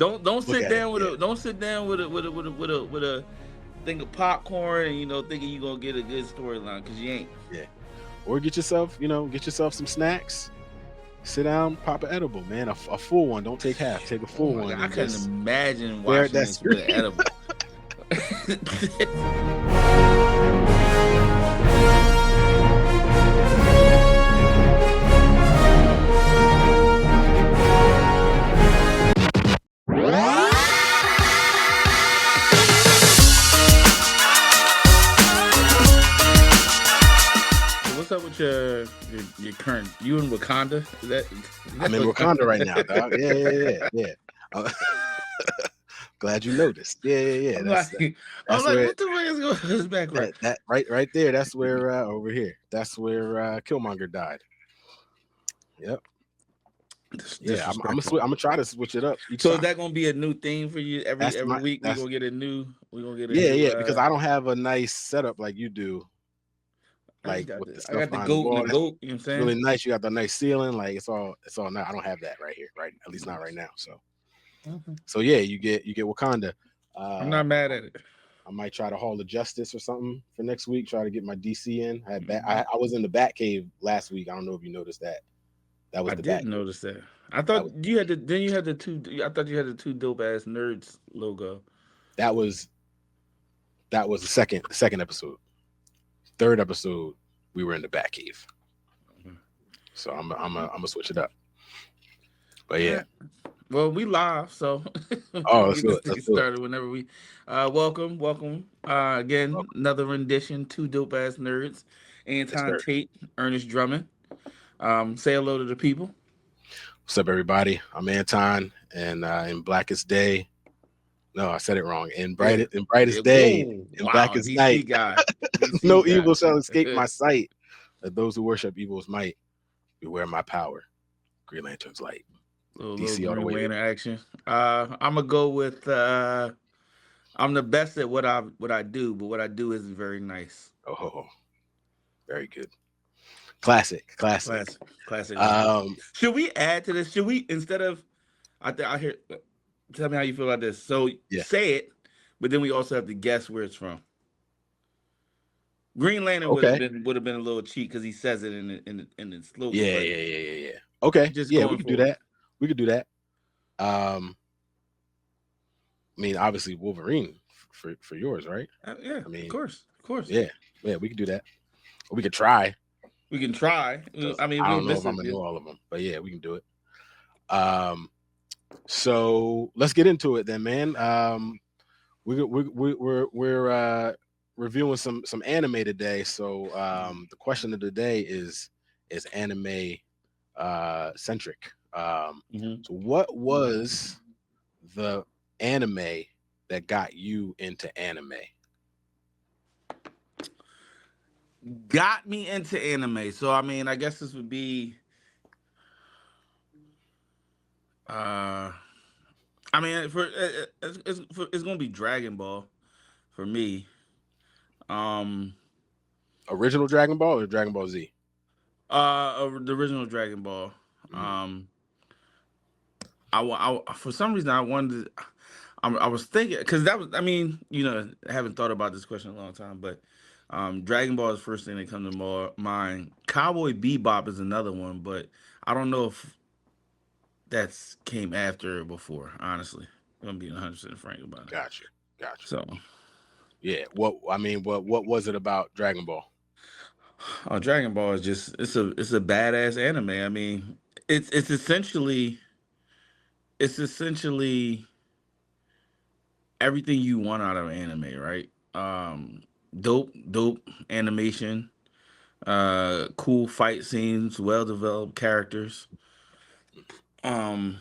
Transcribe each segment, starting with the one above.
Don't Look sit at it. down with Yeah. a don't sit down with a thing of popcorn and thinking you gonna get a good storyline because you ain't. Yeah. Or get yourself some snacks. Sit down, pop an edible, man. A full one. Don't take half. Take a Oh full my one god, I and couldn't just imagine stare at watching that this with an screen. edible. So what's up with your current? You in Wakanda? Is that I'm in Wakanda right now, dog. Yeah. Uh, glad you noticed. Yeah. I'm That's like, I'm that's like, where what the fuck is going on in his background? that right there. That's where over here. That's where Killmonger died. Yep. Yeah, I'm Disrespectful. gonna try to switch it up each So is time. that gonna be a new theme for you every week? That's We gonna get a new. yeah, because I don't have a nice setup like you do, I just like got with the this. I stuff got the behind the goat and the wall. goat. You know what I'm It's saying? really nice. You got the nice ceiling, like it's all nice. I don't have that right here, right? At least not right now. So yeah, you get Wakanda. I'm not mad at it. I might try to Hall of Justice or something for next week. Try to get my DC in. Mm-hmm. I was in the Batcave last week. I don't know if you noticed that. That was I the did Batcave. notice that. I That thought was you had the. Then you had the two. I thought you had the two dope ass nerds logo. that was the second episode. Third episode, we were in the Batcave. Mhm. So I'm gonna switch it up. But yeah. Well, we live, so Oh, we let's get do this it. thing started whenever we. Welcome. Again, Welcome. another rendition. Two dope ass nerds. Yes, Anton sir. Tate, Ernest Drummond. Say hello to the people. What's up, everybody? I'm Anton, and in Blackest Day. No, I said it wrong. In brightest day, Whoa! in Wow, blackest night, DC guy. DC no guy. evil shall escape my sight. Let those who worship evil's might beware my power. Green Lantern's light. Little DC all the Green way. Lantern action. I'm gonna go with. I'm the best at what I do, but what I do isn't very nice. Oh, very good. Classic. Classic. Um, Should we add to this? Should we instead of I hear? Tell me how you feel about this. So yeah. say it, but then we also have to guess where it's from. Green Lantern Okay. would have been a little cheat because he says it in the slogan. Yeah. Okay. Just Yeah, going we could do forward. that. We could do that. I mean, obviously Wolverine for yours, right? Yeah, I mean, of course. Yeah, we could do that. Or we could try. We can try. I mean, I we don't know miss if I'm it. gonna know all of them, but yeah, we can do it. So let's get into it then, man. We're reviewing some anime today. So the question of the day is anime centric. So what was the anime that got you into anime? Got me into anime. So I mean, I guess this would be I mean, it's gonna be Dragon Ball for me. Original Dragon Ball or Dragon Ball Z? The original Dragon Ball. I for some reason I wanted. I was thinking because that was. I mean, I haven't thought about this question in a long time, but Dragon Ball is the first thing that comes to mind. Cowboy Bebop is another one, but I don't know if that's came after or before. Honestly, I'm gonna be 100% frank about it. Gotcha. So, yeah. What was it about Dragon Ball? Dragon Ball is just it's a badass anime. I mean, it's essentially everything you want out of anime, right? Dope animation, cool fight scenes, well developed characters. And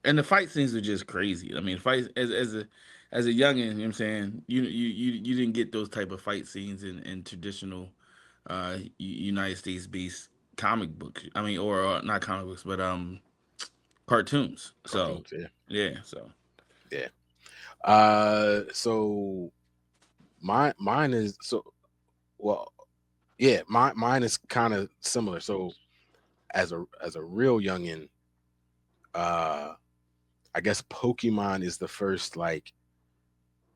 the fight scenes are just crazy. I mean, fight as a youngin, you know what I'm saying? You didn't get those type of fight scenes in traditional United States based comic books. I mean, or not comic books, but cartoons. So yeah. So so mine is mine is kind of similar. So as a real youngin, I guess Pokemon is the first like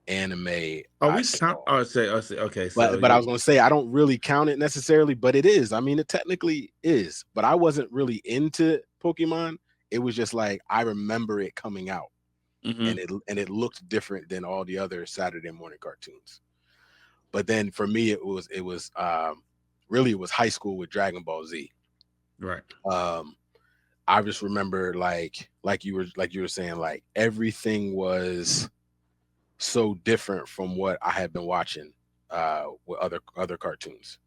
anime Oh, I we count. saw. I say. Okay, so But I was gonna say I don't really count it necessarily, but it is. I mean, it technically is. But I wasn't really into Pokemon. It was just like I remember it coming out, hmm and it looked different than all the other Saturday morning cartoons. But then for me, it was really it was high school with Dragon Ball Z. right. Um, I just remember like you were saying, like everything was so different from what I had been watching with other cartoons.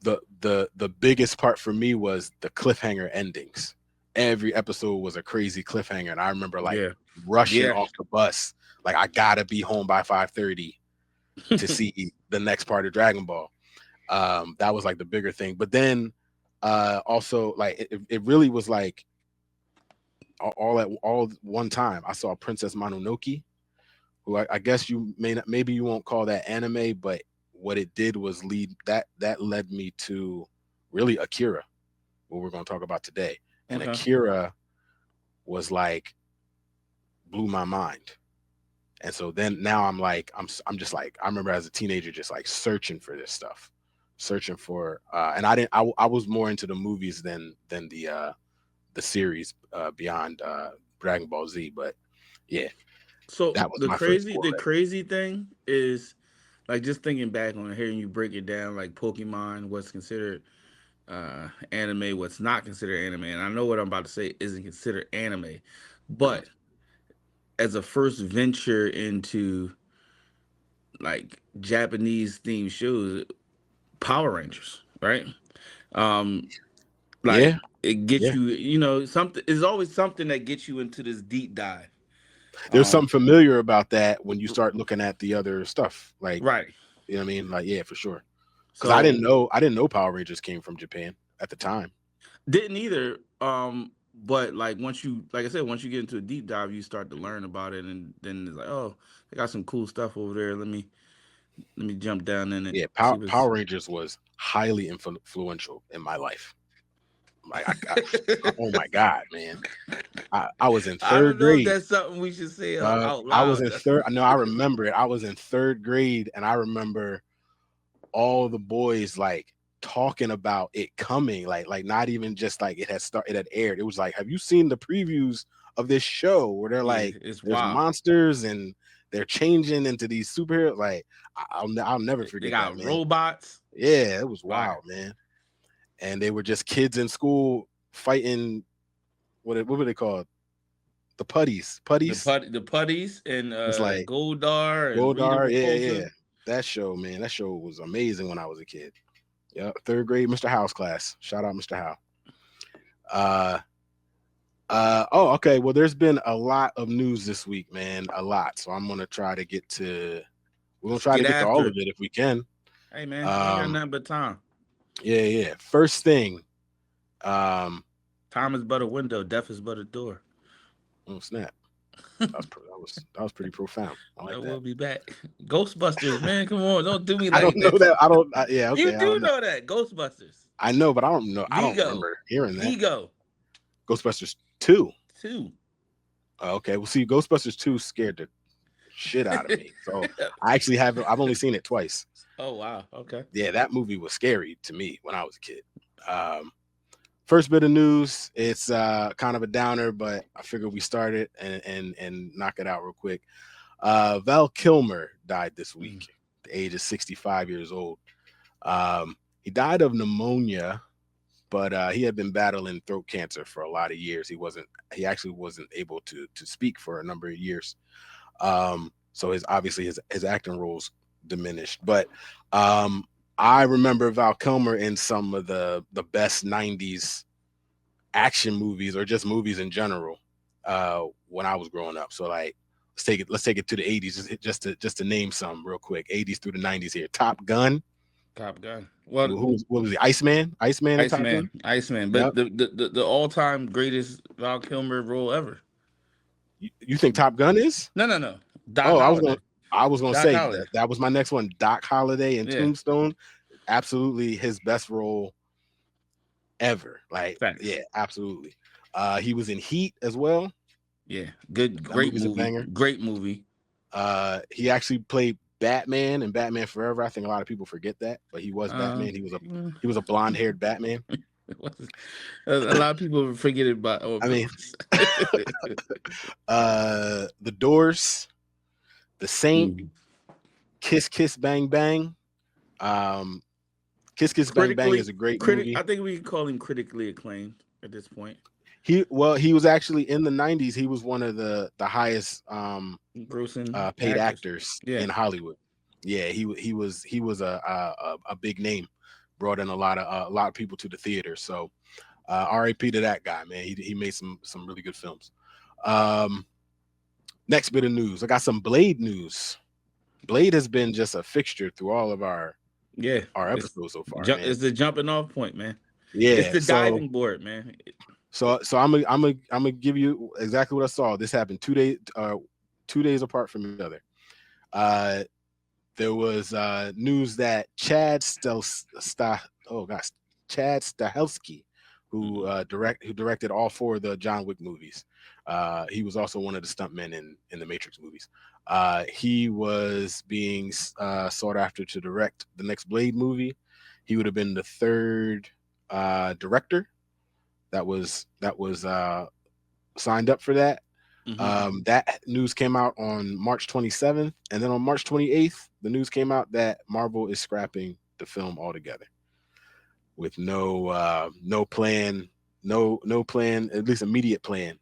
The biggest part for me was the cliffhanger endings. Every episode was a crazy cliffhanger, and I remember like Yeah, rushing yeah. off the bus, like I gotta be home by 5:30 to see the next part of Dragon Ball. That was like the bigger thing. But then also like it really was like all at all one time. I saw Princess Mononoke, who I guess you may not, maybe you won't call that anime, but what it did was that led me to really Akira, what we're going to talk about today. And Okay. Akira was like blew my mind. And so then now I'm just like I remember as a teenager just like searching for this stuff, searching for and I was more into the movies than the series beyond Dragon Ball Z, but yeah, So that was my first the foray. crazy thing is, like, just thinking back on hearing you break it down, like Pokemon, what's considered anime, what's not considered anime, and I know what I'm about to say isn't considered anime, Mhm. but as a first venture into like Japanese themed shows, Power Rangers, right? Um, like Yeah, it gets yeah. you, you know, something. There's always something that gets you into this deep dive. There's Um, something familiar about that when you start looking at the other stuff. Like, right. you know what I mean? Like, yeah, for sure. Because So I didn't know Power Rangers came from Japan at the time. didn't either. But like once you, like I said, once you get into a deep dive, you start to learn about it, and then it's like, oh, they got some cool stuff over there. Let me jump down in it. Yeah, See what's. Power Rangers was highly influential in my life. Like, oh my god, man! I was in I third don't know if grade. that's something we should say out I was loud. in third. I know. I remember it. I was in third grade, and I remember all the boys like talking about it coming, like not even just like it had aired. It was like, have you seen the previews of this show where they're Yeah, like, it's there's wild. monsters and they're changing into these superheroes? Like, I'll never They forget that, got man. robots. Yeah, it was Fire. wild, man. And they were just kids in school fighting. What were they called? The putties. The putties and It's like Goldar and Rita Goldar. Yeah. Repulsa. That show, man. That show was amazing when I was a kid. Yeah, third grade, Mr. House class. Shout out, Mr. Howe. Uh, oh, okay. Well, there's been a lot of news this week, man. A lot. So I'm gonna try to get to. We're gonna Let's try to get get to all after of it. it if we can. Hey man, we ain't got Um, nothing but time. yeah. First thing. Um, Time is but a window, death is but a door. oh snap. That was pretty profound. I like that. We'll be back. Ghostbusters, man, come on, don't do me I don't like know this. that. I don't. Yeah. You Okay. I do don't know. know that Ghostbusters. I know, but I don't know. I don't Vigo, remember hearing that. Vigo, Ghostbusters 2. 2. Okay. Well, see, Ghostbusters 2 scared the shit out of me. So I actually haven't. I've only seen it twice. Oh wow, okay. Yeah, that movie was scary to me when I was a kid. Um, First bit of news, it's kind of a downer, but I figured we start it and knock it out real quick. Val Kilmer died this Mm. week, at the age of 65 years old. He died of pneumonia, but he had been battling throat cancer for a lot of years. He actually wasn't able to speak for a number of years. So his acting roles diminished. But I remember Val Kilmer in some of the best '90s action movies or just movies in general when I was growing up. So like let's take it to the '80s just to name some real quick. '80s through the '90s here. Top Gun. Top Gun. Well, What was he? Iceman? Iceman in Top Gun? Iceman. But Yep. the all time greatest Val Kilmer role ever. You think Top Gun is? No, no, no. Doc Oh, Holliday. I was gonna Doc say Holliday. that was my next one. Doc Holliday in Yeah. Tombstone. Absolutely his best role ever. Like, Thanks. yeah, absolutely. He was in Heat as well. Yeah, good, That great movie's a movie, banger. great movie. He actually played Batman in Batman Forever. I think a lot of people forget that, but he was Uh, Batman. He was a mm, he was a blonde haired Batman. a lot of people forget about. Oh, I mean, The Doors, The Saint, mm. Kiss Kiss Bang Bang. Um, Kiss Kiss Bang Bang is Critically, a great critic. movie. I think we can call him critically acclaimed at this point. He was actually in the 90s. He was one of the highest Grossing paid actors. actors Yeah. in Hollywood. Yeah, he was a big name, brought in a lot of people to the theater. So R.I.P. to that guy, man. He made some really good films. Um, Next bit of news, I got some Blade news. Blade has been just a fixture through all of Yeah, our it's episodes so far, man. it's the jumping off point, man. It's Yeah, the diving board, man. so I'm gonna give you exactly what I saw. This happened 2 days apart from each other. Uh, there was news that oh gosh, Chad Stahelski, who directed all four of the John Wick movies. He was also one of the stuntmen in the Matrix movies. He was being sought after to direct the next Blade movie. He would have been the third director that was signed up for that. Mm-hmm. That news came out on March 27th, and then on March 28th, the news came out that Marvel is scrapping the film altogether, with no plan, no plan, at least immediate plan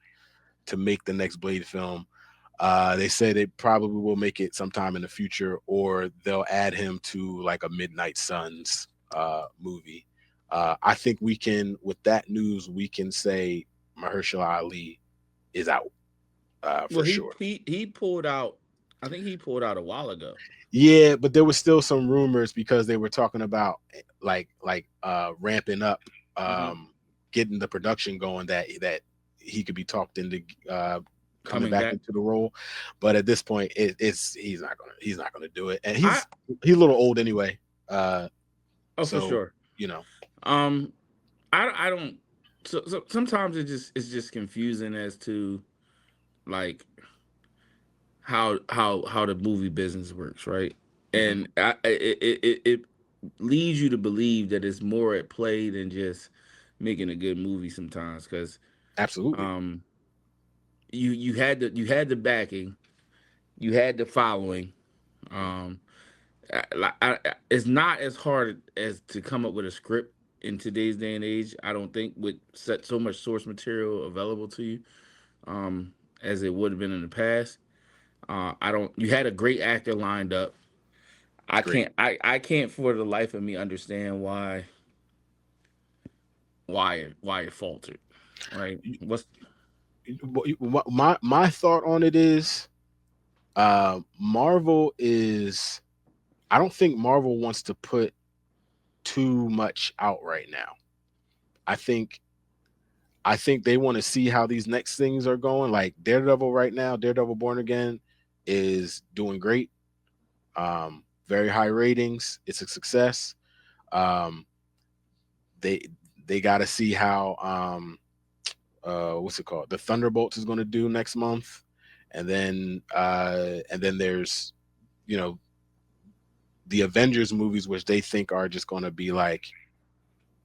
to make the next Blade film. They said they probably will make it sometime in the future, or they'll add him to like a Midnight Suns movie. I think with that news, we can say Mahershala Ali is out Well, for sure. he pulled out. I think he pulled out a while ago. Yeah, but there was still some rumors because they were talking about ramping up, Mm-hmm. getting the production going, that he could be talked into coming Coming back back. into the role. But at this point, it's he's not gonna do it, and I he's a little old anyway. oh for So sure. you know, Um, I don't. So sometimes it's just confusing as to like how the movie business works, right? hmm And it leads you to believe that it's more at play than just making a good movie sometimes because absolutely um you had the backing, you had the following. Mhm. um it's not as hard as to come up with a script in today's day and age, I don't think, with such so much source material available to you, um as it would have been in the past. I don't You had a great actor lined up. I Great. can't I can't for the life of me understand why it faltered. Right? What's My thought on it is, Marvel is. I don't think Marvel wants to put too much out right now. I think they want to see how these next things are going. Like Daredevil right now, Daredevil Born Again is doing great. Very high ratings. It's a success. Um, they they got to see how what's it called? The Thunderbolts is going to do next month, and then there's you know the Avengers movies, which they think are just going to be like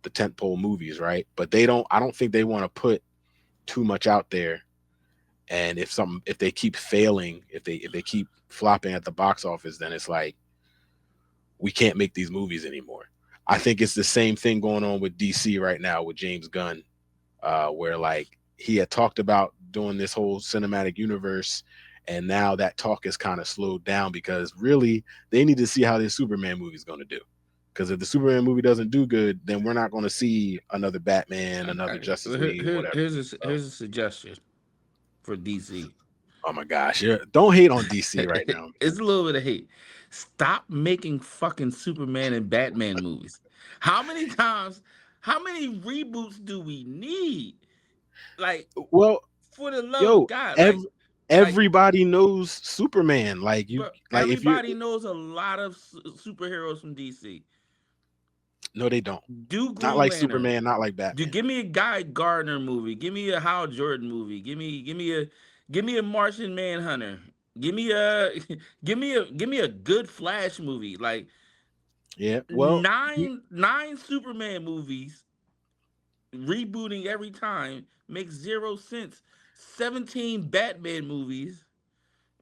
the tentpole movies, right? But I don't think they want to put too much out there. And if they keep failing, if they keep flopping at the box office, then it's like we can't make these movies anymore. I think it's the same thing going on with DC right now with James Gunn, where like he had talked about doing this whole cinematic universe, and now that talk is kind of slowed down because really they need to see how this Superman movie is going to do. Because if the Superman movie doesn't do good, then we're not going to see another Batman, another Justice League, whatever. So, here's a suggestion for DC. oh my gosh, don't hate on DC right now, man. It's a little bit of hate. Stop making fucking Superman and Batman movies. How many times, how many reboots do we need? Like, Well, for the love of yo, God, like, everybody knows Superman. but If you everybody knows a lot of superheroes from DC. No, they don't. Do Not Green like Lantern. Superman, not like Do Batman. give me a Guy Gardner movie. Give me a Hal Jordan movie. Give me a Martian Manhunter. Give me a give me a good Flash movie. Like Yeah. Well, nine Superman movies rebooting every time makes zero sense. 17 Batman movies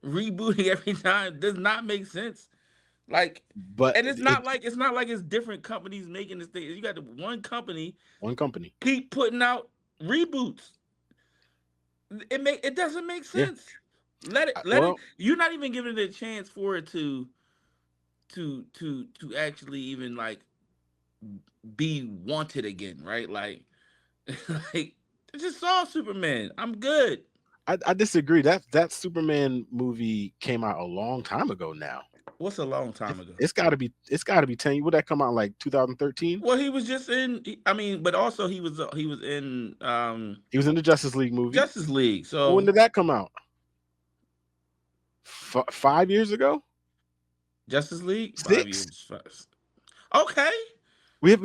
rebooting every time does not make sense. Like, but and it it's not like it's different companies making this thing. You got the one company one company. keep putting out reboots. It doesn't make Yeah. sense. Let it. Well, You're not even giving it a chance for it to actually even like be wanted again, right? Like like I just saw Superman. I'm good. I disagree. That Superman movie came out a long time ago now. What's a long time ago? It's got to be 10. Would that come out like 2013? Well, he was just in. I mean, but also he was in He was in the Justice League movie. Justice League. When So did that come out? 5 years ago? Justice League 6? years. Okay. We've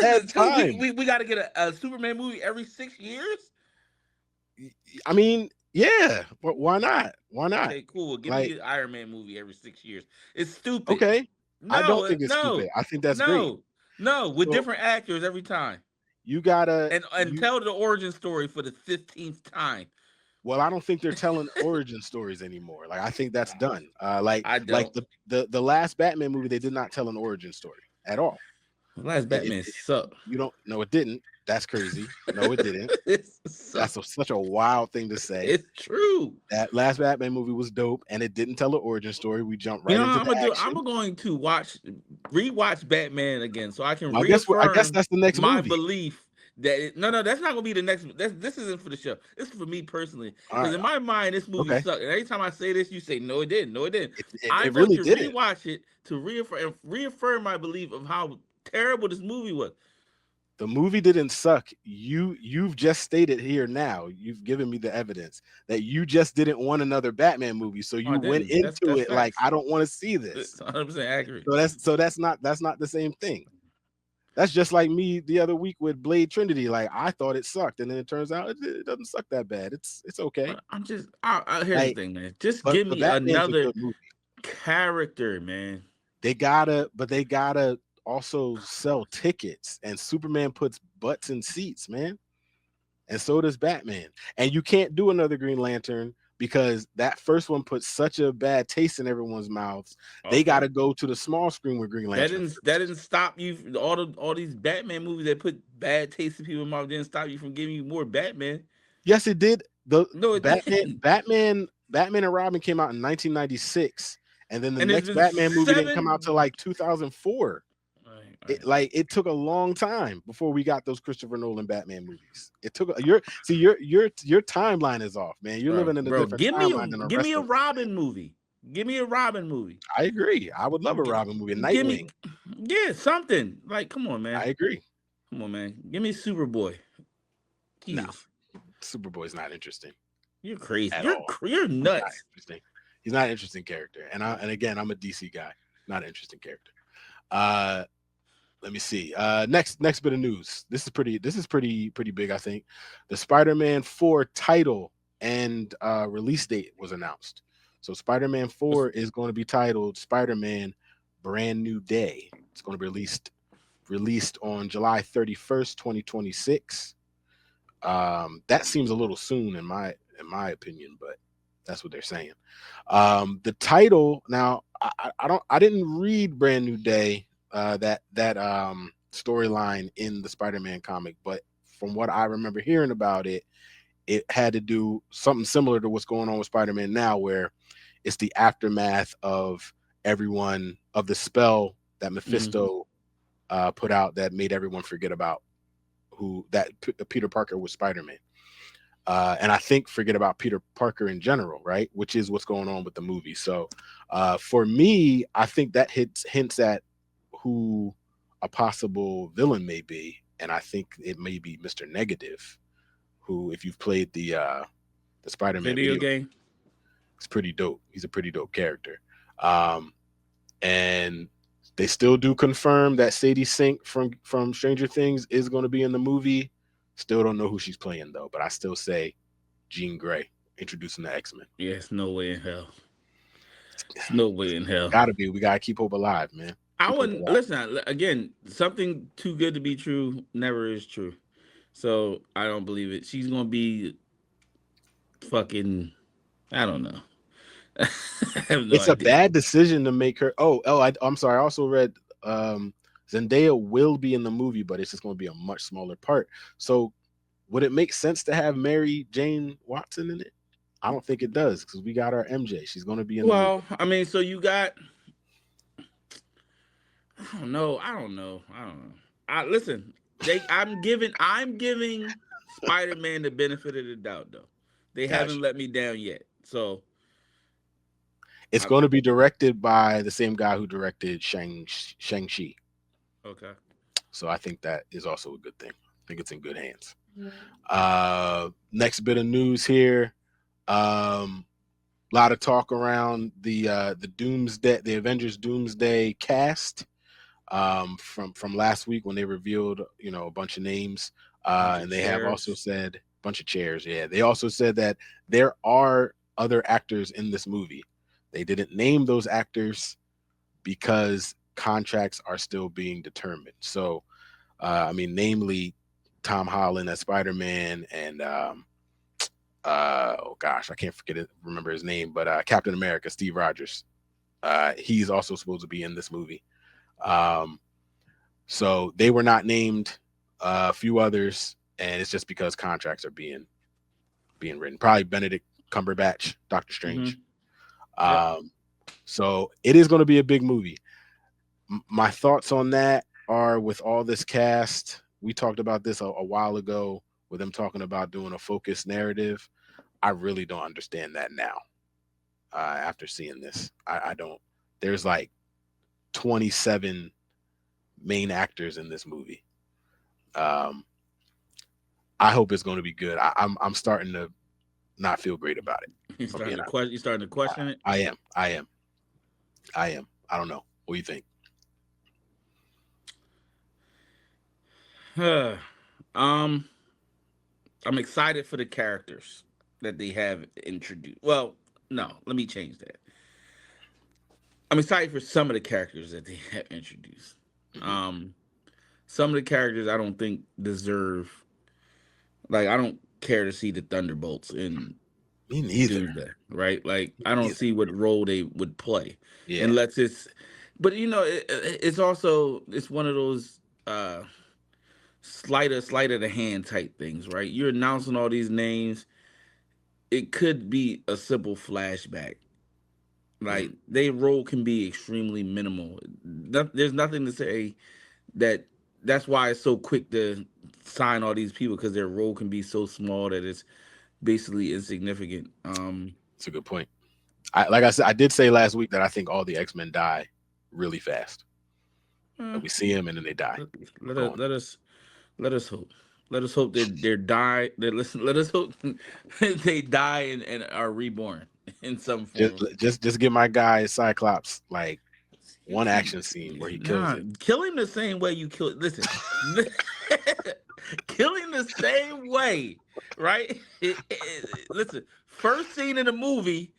had So time. we got to get a Superman movie every 6 years. I mean, yeah, but why not? Why not? Okay, cool. Give me Like, an Iron Man movie every 6 years. It's stupid. okay, I don't No, think it's stupid. I think that's great. no, no. With So different actors every time, you gotta and you tell the origin story for the 15th time. well, I don't think they're telling origin stories anymore. Like, I think that's done. I Like don't. the last Batman movie, they did not tell an origin story at all. The last Batman sucked. You don't. No, it didn't. That's crazy. No, it didn't. It That's sucked. such a wild thing to say. It's true. That last Batman movie was dope, and it didn't tell an origin story. We jumped You right know into what I'm the gonna do? I'm action. going to rewatch Batman again, so I can Well, I guess reaffirm that's the next my movie. belief that no, that's not gonna be the next. This isn't for the show. This is for me personally, All because right. in my mind, this movie Okay. sucked. And every time I say this, you say no, it didn't. No, it didn't. It I'm going really to didn't. rewatch it to reaffirm my belief of how terrible this movie was. The movie didn't suck. You've just stated here now. You've given me the evidence that you just didn't want another Batman movie, so Oh, I you went didn't. into That's it like, facts. I don't want to see this. It's 100% accurate. That's not the same thing. That's just like me the other week with Blade Trinity. Like, I thought it sucked, and then it turns out it doesn't suck that bad. It's okay. But I'm just. Here's the Like, thing, man. Just but give me Batman's a another good movie. character, man. They gotta also sell tickets, and Superman puts butts in seats, man. And so does Batman. And you can't do another Green Lantern because that first one put such a bad taste in everyone's mouths. They got Okay. to go to the small screen with Green Lantern That first. didn't stop you. All these Batman movies that put bad taste in people's mouth didn't stop you from giving you more Batman. Yes, it did. The No, it didn't. Batman and Robin came out in 1996, and then the And it's next been Batman movie didn't come out till 7. like 2004. Right. It took a long time before we got those Christopher Nolan Batman movies. It took your timeline is off, man. You're living in a Bro, different timeline than the give me rest a of us. Robin movie. Give me a Robin movie. I agree. I would love a G- Robin movie. give me, Nightwing. yeah, something. Like, come on, man. I agree. Come on, man. Give me Superboy. No, Jesus, Superboy's not interesting you're crazy. at all. You're He's not nuts. interesting. He's not an interesting character. And again, I'm a DC guy. Not an interesting character. Let me see. Next bit of news. This is pretty big, I think. The Spider-Man 4 title and release date was announced. So Spider-Man 4 is going to be titled Spider-Man Brand New Day. It's going to be released on July 31st, 2026. That seems a little soon in my opinion, but that's what they're saying. The title, now I didn't read Brand New Day, that storyline in the Spider-Man comic, but from what I remember hearing about it, it had to do something similar to what's going on with Spider-Man now, where it's the aftermath of the spell that Mephisto put out that made everyone forget about Peter Parker was Spider-Man. And I think forget about Peter Parker in general, right? Which is what's going on with the movie. So for me, I think that hints at who a possible villain may be. And I think it may be Mr. Negative, who, if you've played the Spider-Man Video video, game. it's pretty dope. He's a pretty dope character. And They still do confirm that Sadie Sink from Stranger Things is going to be in the movie. Still don't know who she's playing though, but I still say Jean Grey introducing the X-Men. Yeah, it's no way in hell. It's no way in hell. Gotta be. We gotta keep hope alive, man. I Keep hope wouldn't alive. listen. Again, something too good to be true never is true. So I don't believe it. She's gonna be fucking. I don't know. I have no It's a idea. bad decision to make her. I'm sorry. I also read Zendaya will be in the movie, but it's just going to be a much smaller part. So, would it make sense to have Mary Jane Watson in it? I don't think it does because we got our MJ. She's going to be in the movie. Well, I mean, so you got. I don't know. I don't know. I don't know. I listen. I'm giving Spider-Man the benefit of the doubt, though. They Gotcha. haven't let me down yet. So It's I going to be directed by the same guy who directed Shang-Chi. okay. So I think that is also a good thing. I think it's in good hands. Next bit of news here. A lot of talk around the Doomsday, the Avengers Doomsday cast from last week when they revealed a bunch of names. Bunch of And they have also chairs. said bunch of chairs. Yeah, they also said that there are other actors in this movie. They didn't name those actors because contracts are still being determined. So, I mean, namely Tom Holland as Spider-Man and oh gosh, I can't remember his name, but Captain America, Steve Rogers. He's also supposed to be in this movie. So they were not named. A few others, and it's just because contracts are being written. Probably Benedict Cumberbatch, Doctor Strange. Yep. So it is going to be a big movie. My thoughts on that are with all this cast. We talked about this a while ago with them talking about doing a focused narrative. I really don't understand that now. After seeing this, I don't. There's like 27 main actors in this movie. I hope it's going to be good. I'm starting to not feel great about it. You starting to question? You starting to question it? I am. I don't know. What do you think? I'm excited for the characters that they have introduced. Well, no, let me change that. I'm excited for some of the characters that they have introduced. Um, some of the characters I don't think deserve. Like, I don't care to see the Thunderbolts in Me neither. Doomsday, right? Like, I Me don't neither. see what role they would play Yeah. unless it's. But it's also it's one of those sleight of the hand type things, right? You're announcing all these names. It could be a simple flashback. Like, their role can be extremely minimal. There's nothing to say that that's why it's so quick to sign all these people because their role can be so small that it's basically insignificant. It's a good point. Like I said, I did say last week that I think all the X-Men die really fast. eh, Like we see them and then they die. let, Go us on. let us let us hope. Let us hope that they're die. That listen. Let us hope they die and are reborn in some form. Just give my guy Cyclops like one Excuse me. action scene where he kills Nah, it. kill him the same way you kill. Listen, kill him the same way, right? Listen, first scene in the movie,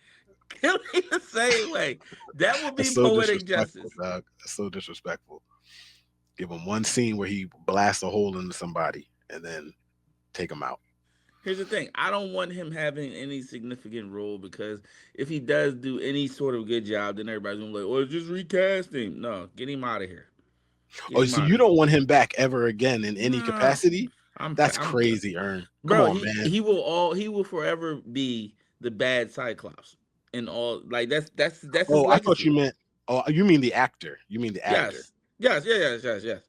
kill him the same way. That would be That's so poetic disrespectful, justice. dog. That's so disrespectful. Give him one scene where he blasts a hole into somebody and then take him out. Here's the thing: I don't want him having any significant role because if he does do any sort of good job, then everybody's gonna be like, "Oh, just recast him." No, get him out of here. Get Oh, him so out you of here. don't want him back ever again in any Nah, capacity? I'm, That's I'm, crazy, Ern. Come bro. on, He man. he will all he will forever be the bad Cyclops and all. Like that's his Oh, I thought you legacy. meant. Oh, you mean the actor? You mean the actor? Yes, yes, yeah, yes.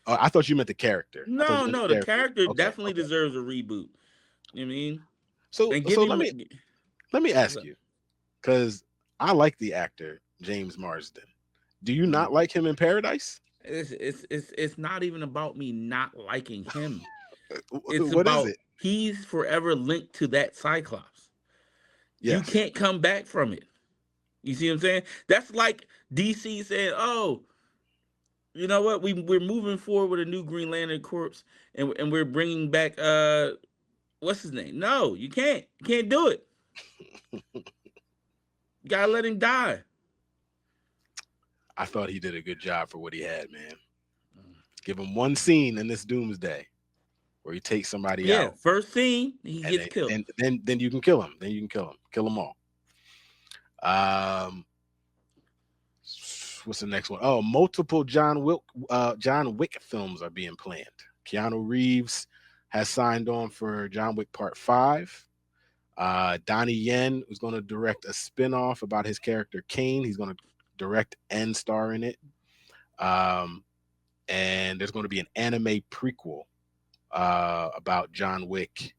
Oh, I thought you meant the character. I thought you No, meant no, the the character. character Okay, definitely okay. deserves a reboot. You know what I mean? So, And give so him. let me ask you, because I like the actor James Marsden. Do you not like him in Paradise? It's not even about me not liking him. It's What is about it? he's forever linked to that Cyclops. You Yes. can't come back from it. You see what I'm saying? That's like DC saying, "Oh, You know what? We're moving forward with a new Green Lantern corpse, and we're bringing back what's his name? No, you can't. You can't do it. You gotta let him die. I thought he did a good job for what he had, man. Give him one scene in this Doomsday where he takes somebody Yeah, out, first scene he and gets killed. then you can kill him. Then you can kill them all. Um, what's the next one? Oh, multiple John Wick films are being planned. Keanu Reeves has signed on for John Wick Part 5. Donnie Yen is going to direct a spin-off about his character Kane. He's going to direct and star in it. And there's going to be an anime prequel about John Wick.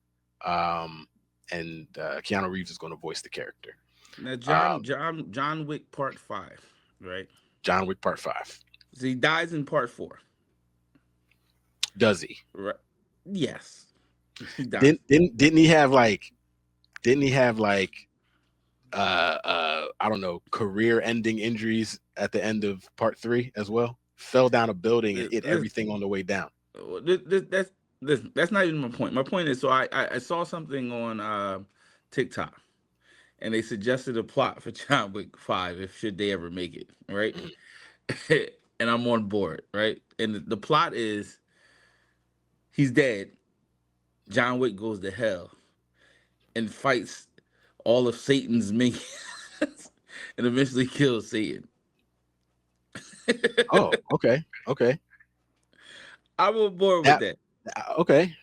And Keanu Reeves is going to voice the character. Now, Um, John Wick Part 5, right? John Wick Part 5. So he dies in Part 4, Does he? right? Yes, he dies. Didn't he have like I don't know, career ending injuries at the end of Part 3 as well? Fell down a building and hit everything on the way down. That's not even my point. My point is, so I saw something on TikTok, and they suggested a plot for John Wick 5 if should they ever make it, right? And I'm on board, right? And the plot is he's dead. John Wick goes to hell and fights all of Satan's minions and eventually kills Satan. Oh, okay. I'm on board with That that. okay.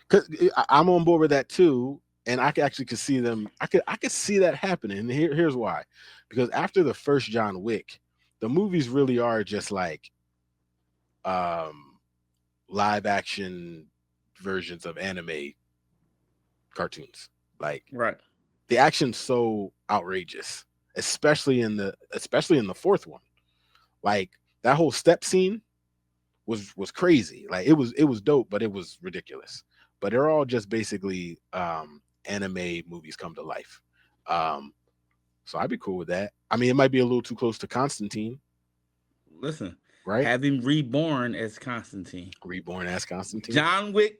Cause I'm on board with that too. And I could see them. I could see that happening. And here's why. Because after the first John Wick, the movies really are just like live action versions of anime cartoons. Like Right. the action's so outrageous, especially in the fourth one. Like that whole step scene was crazy. Like it was dope, but it was ridiculous. But they're all just basically anime movies come to life. So I'd be cool with that. I mean, it might be a little too close to Constantine, Listen, right? have him reborn as Constantine. Reborn as Constantine. John Wick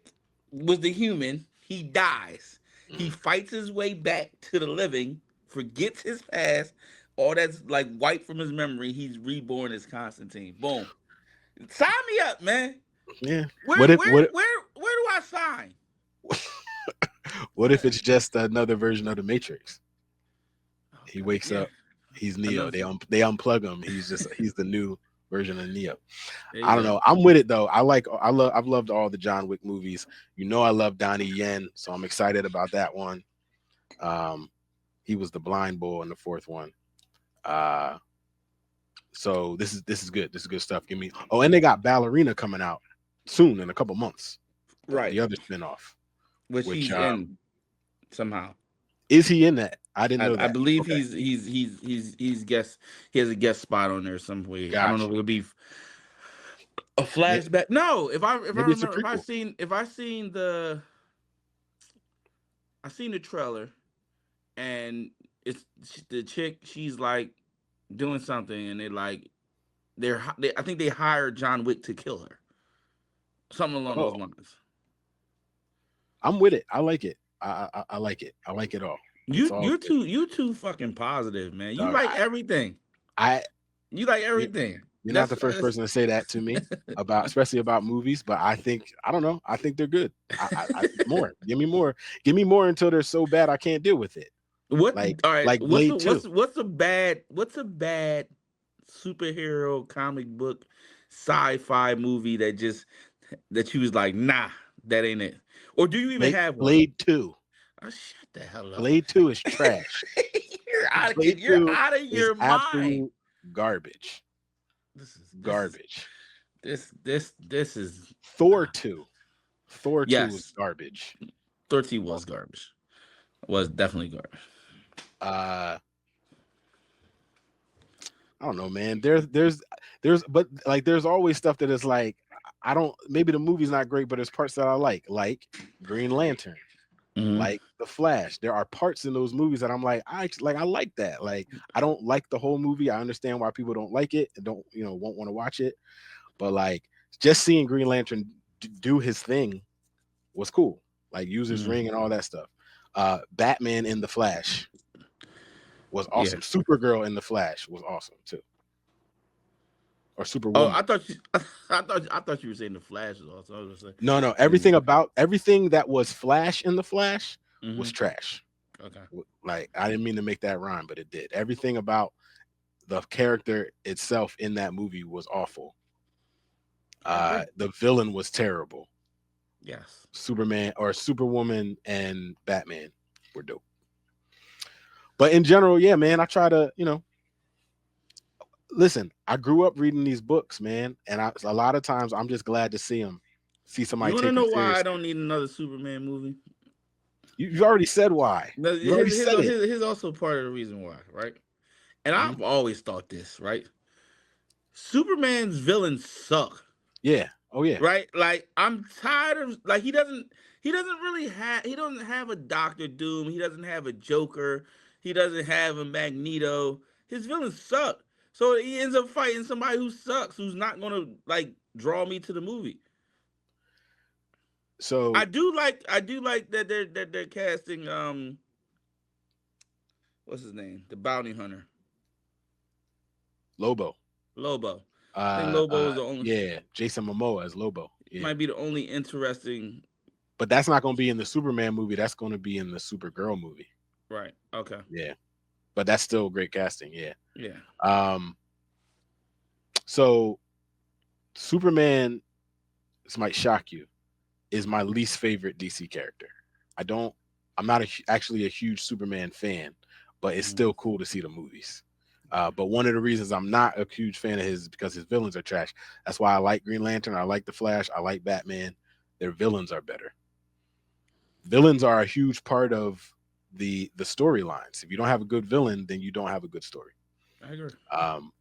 was the human. He dies. He fights his way back to the living, forgets his past, all that's like wiped from his memory. He's reborn as Constantine. Boom. Sign me up, man. Yeah. Where What if where where where do I sign? what if it's just another version of the Matrix? Oh, He God. wakes Yeah. up, he's Neo. Another. They unplug him. He's the new version of Neo. There you I don't go. know. I've loved all the John Wick movies. You know I love Donnie Yen, so I'm excited about that one. He was the blind bull in the fourth one. So this is good. This is good stuff. Give me. Oh, and they got Ballerina coming out soon in a couple months. Right. The other spinoff. Which Which he's in somehow. is he in that? I didn't know I that. believe Okay, he's guest. He has a guest spot on there some way. I don't know got if you. it'll be a May- flashback. No, if I Maybe it's a remember, prequel. if I seen the trailer, and it's the chick. She's like doing something, and I think they hired John Wick to kill her. Something along those Oh, lines. I'm with it. I like it. I like it. I like it all. It's all good. You too fucking positive, man. You Dog, like everything. I You like you- everything. you're not the first person to say that to me about, especially about movies. But I don't know. I think they're good. More. Give me more. Give me more until they're so bad I can't deal with it. What? Like All right. like Blade 2. What's a bad superhero comic book sci-fi movie that you was like, nah, that ain't it? Or do you even have one? Blade 2. Oh, shut the hell up. Blade 2 is trash. Blade You're 2 out of is your mind. absolute garbage. This is Garbage. This is Thor 2. Thor 2 yes. was garbage. 13 was garbage. Was definitely garbage. I don't know, man. There's but like there's always stuff that is like I don't, maybe the movie's not great, but there's parts that I like Green Lantern, like The Flash. There are parts in those movies that I'm like, I like that. Like I don't like the whole movie. I understand why people don't like it and don't, won't want to watch it. but like just seeing Green Lantern do his thing was cool. Like use his Mm. ring and all that stuff. Batman in the Flash was Yeah. awesome. Supergirl in the Flash was awesome too. Or Oh, Superwoman. I thought you, I thought you were saying the Flash was also. I was gonna say, No, maybe. everything that was Flash in the Flash was Mm-hmm. trash. Okay. Like I didn't mean to make that rhyme, but it did. Everything about the character itself in that movie was awful. I agree. The villain was terrible. Yes. Superman or Superwoman and Batman were dope. But in general, yeah, man, I try to, listen. I grew up reading these books, man, and a lot of times I'm just glad to see somebody You want to take them know why I seriously. don't need another Superman movie? You already said why. No, You already said it. here's also part of the reason why, right? And Mhm. I've always thought this, right? Superman's villains suck, Yeah. Oh yeah. right? Like I'm tired of like he doesn't have a Doctor Doom, he doesn't have a Joker, he doesn't have a Magneto. His villains suck. So he ends up fighting somebody who sucks, who's not gonna like draw me to the movie. So I do like that they're casting what's his name? The bounty hunter. Lobo. Lobo. I think Lobo is the only Yeah, Jason Momoa as Lobo. Yeah. might be the only interesting. But that's not going to be in the Superman movie. That's going to be in the Supergirl movie. Right. Okay. Yeah. But that's still great casting. Yeah. Yeah. Um. So Superman, this might shock you, is my least favorite DC character. I don't. I'm not actually a huge Superman fan, but it's Mhm. still cool to see the movies. But one of the reasons I'm not a huge fan of his is because his villains are trash. That's why I like Green Lantern. I like the Flash. I like Batman. Their villains are better. Villains are a huge part of the storylines. If you don't have a good villain, then you don't have a good story. I agree.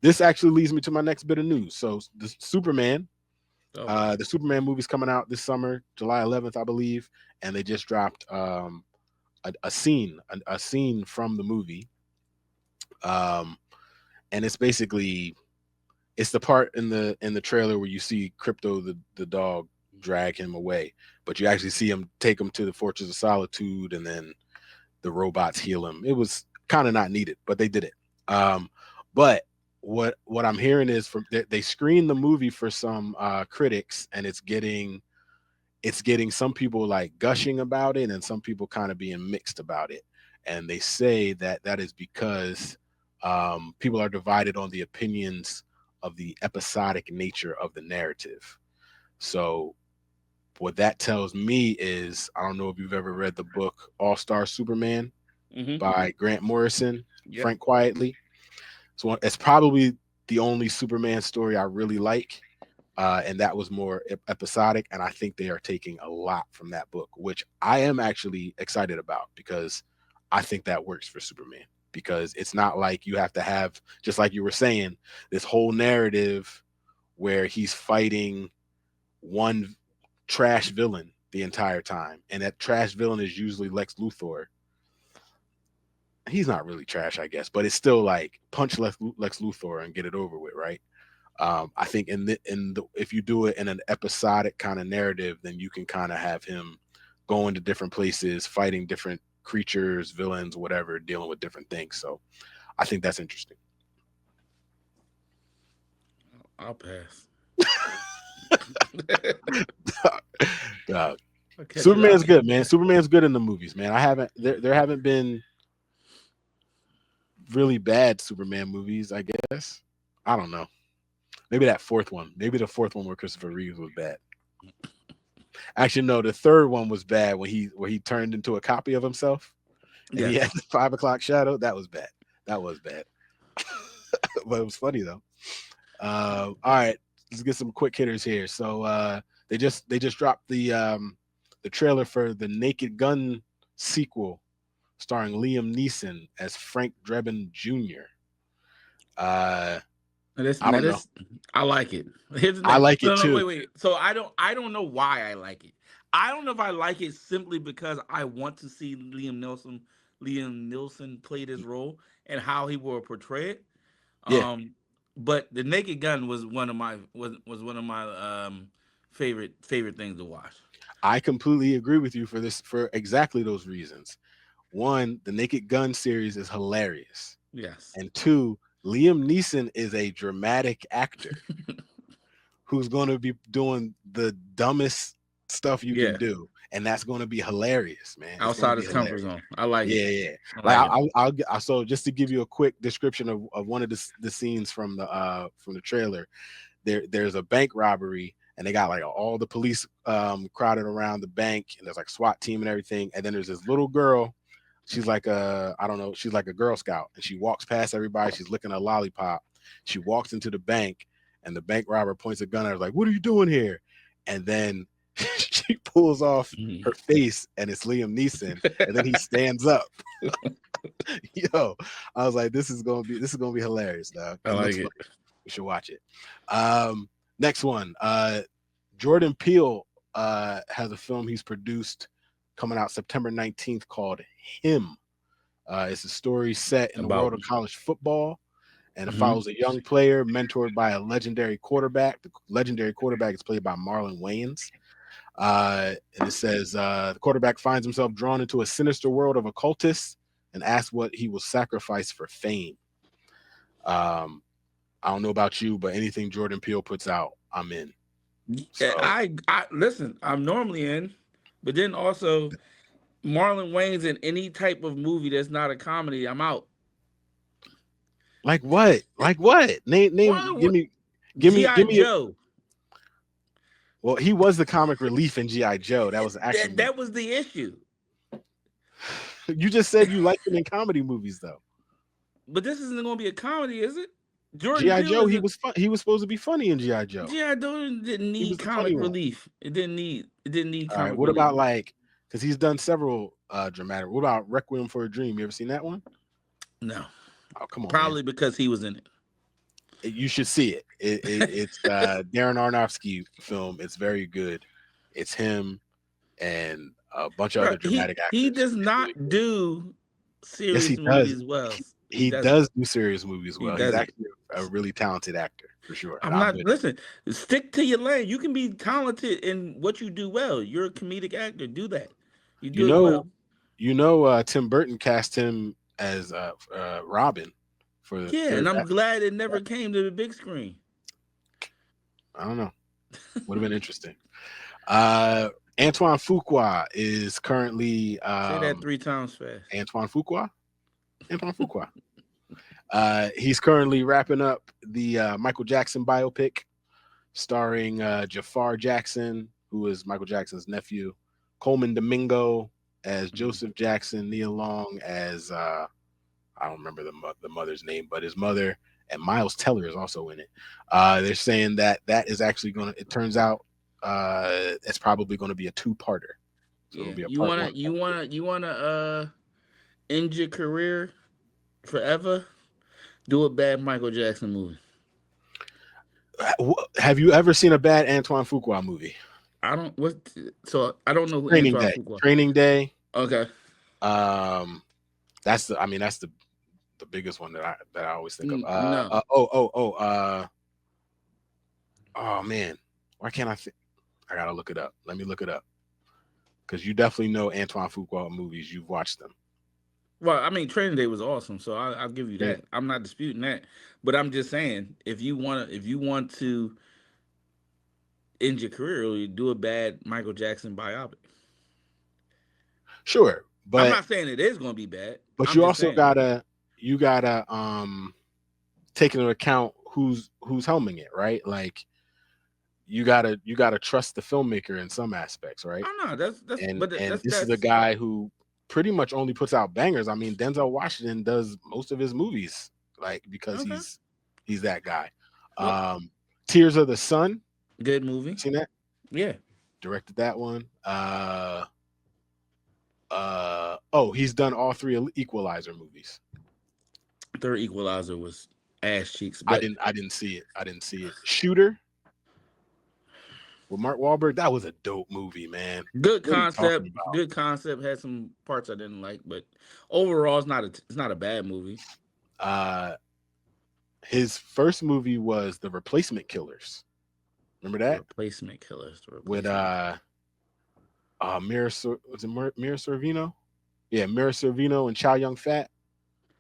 This actually leads me to my next bit of news. So Okay. the Superman movie's coming out this summer, July 11th, I believe, and they just dropped a scene from the movie, um, and it's basically it's the part in the trailer where you see Crypto the dog drag him away, but you actually see him take him to the Fortress of Solitude, and then the robots heal him. It was kind of not needed, but they did it. But what I'm hearing is from they screened the movie for some critics, and it's getting some people like gushing about it, and some people kind of being mixed about it. And they say that that is because people are divided on the opinions of the episodic nature of the narrative. So what that tells me is I don't know if you've ever read the book All Star Superman Mm-hmm. by Grant Morrison, Yep. Frank Quietly. So it's probably the only Superman story I really like. And that was more episodic. And I think they are taking a lot from that book, which I am actually excited about because I think that works for Superman. Because it's not like you have to have, just like you were saying, this whole narrative where he's fighting one trash villain the entire time. And that trash villain is usually Lex Luthor. He's not really trash, I guess, but it's still like punch Lex Luthor and get it over with, right? I think if you do it in an episodic kind of narrative, then you can kind of have him going to different places, fighting different creatures, villains, whatever, dealing with different things. So I think that's interesting. I'll pass. uh, I'll catch it Superman's out. good, man. Superman's good in the movies, man. I haven't there haven't been really bad Superman movies, I guess. I don't know. Maybe that fourth one. Maybe the fourth one where Christopher Reeves was bad. Actually, no, the third one was bad when he turned into a copy of himself and he had Yes. the 5 o'clock shadow. That was bad. That was bad. But it was funny though. All right, let's get some quick hitters here. So they just dropped the trailer for the Naked Gun sequel starring Liam Neeson as Frank Drebin Jr. Uh, I Now don't know. this, I like it. Here's the I thing. like it No, no, too. wait. So I don't know why I like it. I don't know if I like it simply because I want to see Liam Nielsen play this role and how he will portray it. Yeah, Um, But The Naked Gun was one of my favorite things to watch. I completely agree with you for exactly those reasons. One, the Naked Gun series is hilarious. Yes. And two, Liam Neeson is a dramatic actor who's going to be doing the dumbest stuff you can Yeah. do, and that's going to be hilarious, man. It's going to Outside be his comfort hilarious. zone. I like it. Yeah, yeah. I Like like it. so just to give you a quick description of one of the scenes from the trailer. There's a bank robbery, and they got like all the police crowded around the bank, and there's like SWAT team and everything. And then there's this little girl. She's like I don't know, she's like a Girl Scout, and she walks past everybody. She's licking a lollipop. She walks into the bank, and the bank robber points a gun at her, like, "What are you doing here?" And then she pulls off her face, and it's Liam Neeson, and then he stands up. Yo, I was like, this is gonna be hilarious, dog. I It like looks it. funny. We should watch it. Next one. Jordan Peele has a film he's produced coming out September 19th called Him. It's a story set in the world About. of college football, and it Mhm. follows a young player mentored by a legendary quarterback. The legendary quarterback is played by Marlon Wayans. And it says the quarterback finds himself drawn into a sinister world of occultists and asks what he will sacrifice for fame. Um, I don't know about you, but anything Jordan Peele puts out, I'm in. Yeah, So, I listen. I'm normally in, but then also Marlon Wayans in any type of movie that's not a comedy, I'm out. like what? Like what? Name. Marlon Give GI me. Joe. Well, he was the comic relief in GI Joe. That was an action movie. That was the issue. You just said you liked him in comedy movies, though. But this isn't going to be a comedy, is it? Jordan GI Peele Joe, is he a was fun. He was supposed to be funny in GI Joe. GI Joe didn't He need was the funny comic one. relief. It didn't need All right. comic What relief. about like? Because he's done several dramatic. What about Requiem for a Dream? You ever seen that one? No, Oh, come on, man. probably because he was in it. You should see it. It's Darren Aronofsky film. It's very good. It's him and a bunch of Bro, other dramatic he actors. does It's really not good. do Yes, he serious does. movies well. He He doesn't. does do serious movies He well. He's doesn't. actually a really talented actor for sure. And I'm I'm not with it. listen. Stick to your lane. You can be talented in what you do well. You're a comedic actor. Do that. You You do it know, well. Tim Burton cast him as Robin for the Yeah, and third. I'm glad it never came to the big screen. I don't know. Would have been interesting. Antoine Fuqua is currently Say that 3 times fast. Antoine Fuqua. Antoine Fuqua. He's currently wrapping up the Michael Jackson biopic, starring Jafar Jackson, who is Michael Jackson's nephew, Coleman Domingo as Joseph Jackson, Nia Long as I don't remember the mother's name, but his mother, and Miles Teller is also in it. They're saying that is actually going to. It turns out it's probably going to be a two-parter. So Yeah, it'll be a part one. you wanna end your career forever? Do a bad Michael Jackson movie. Have you ever seen a bad Antoine Fuqua movie? I don't what so I don't know who Training Antoine Day. Fuqua. Training Day. Okay. That's the biggest one that I always think of. No. Oh man, why can't I think? I gotta look it up. Let me look it up because you definitely know Antoine Fuqua movies. You've watched them. Well, I mean, Training Day was awesome, so I'll give you Yeah. that. I'm not disputing that, but I'm just saying if you want to end your career, you do a bad Michael Jackson biopic. Sure, I'm but not saying it is going to be bad. but I'm you just also saying. gotta take into account who's helming it, right? Like you gotta trust the filmmaker in some aspects, right? Oh no, that's And but this is a guy who pretty much only puts out bangers. I mean, Denzel Washington does most of his movies like because okay. he's that guy. Well, Tears of the Sun, good movie. seen that? Yeah. Directed that one. He's done all three Equalizer movies. Third Equalizer was ass cheeks, I but didn't see it. Shooter with Mark Wahlberg. That was a dope movie, man. good What are you talking concept. about? Good concept. Had some parts I didn't like, but overall, it's not a bad movie. Uh, His first movie was The Replacement Killers. Remember The that? Replacement Killers. The With Replacement. Was it Mira Sorvino? Yeah, Mira Sorvino and Chow Yun Fat.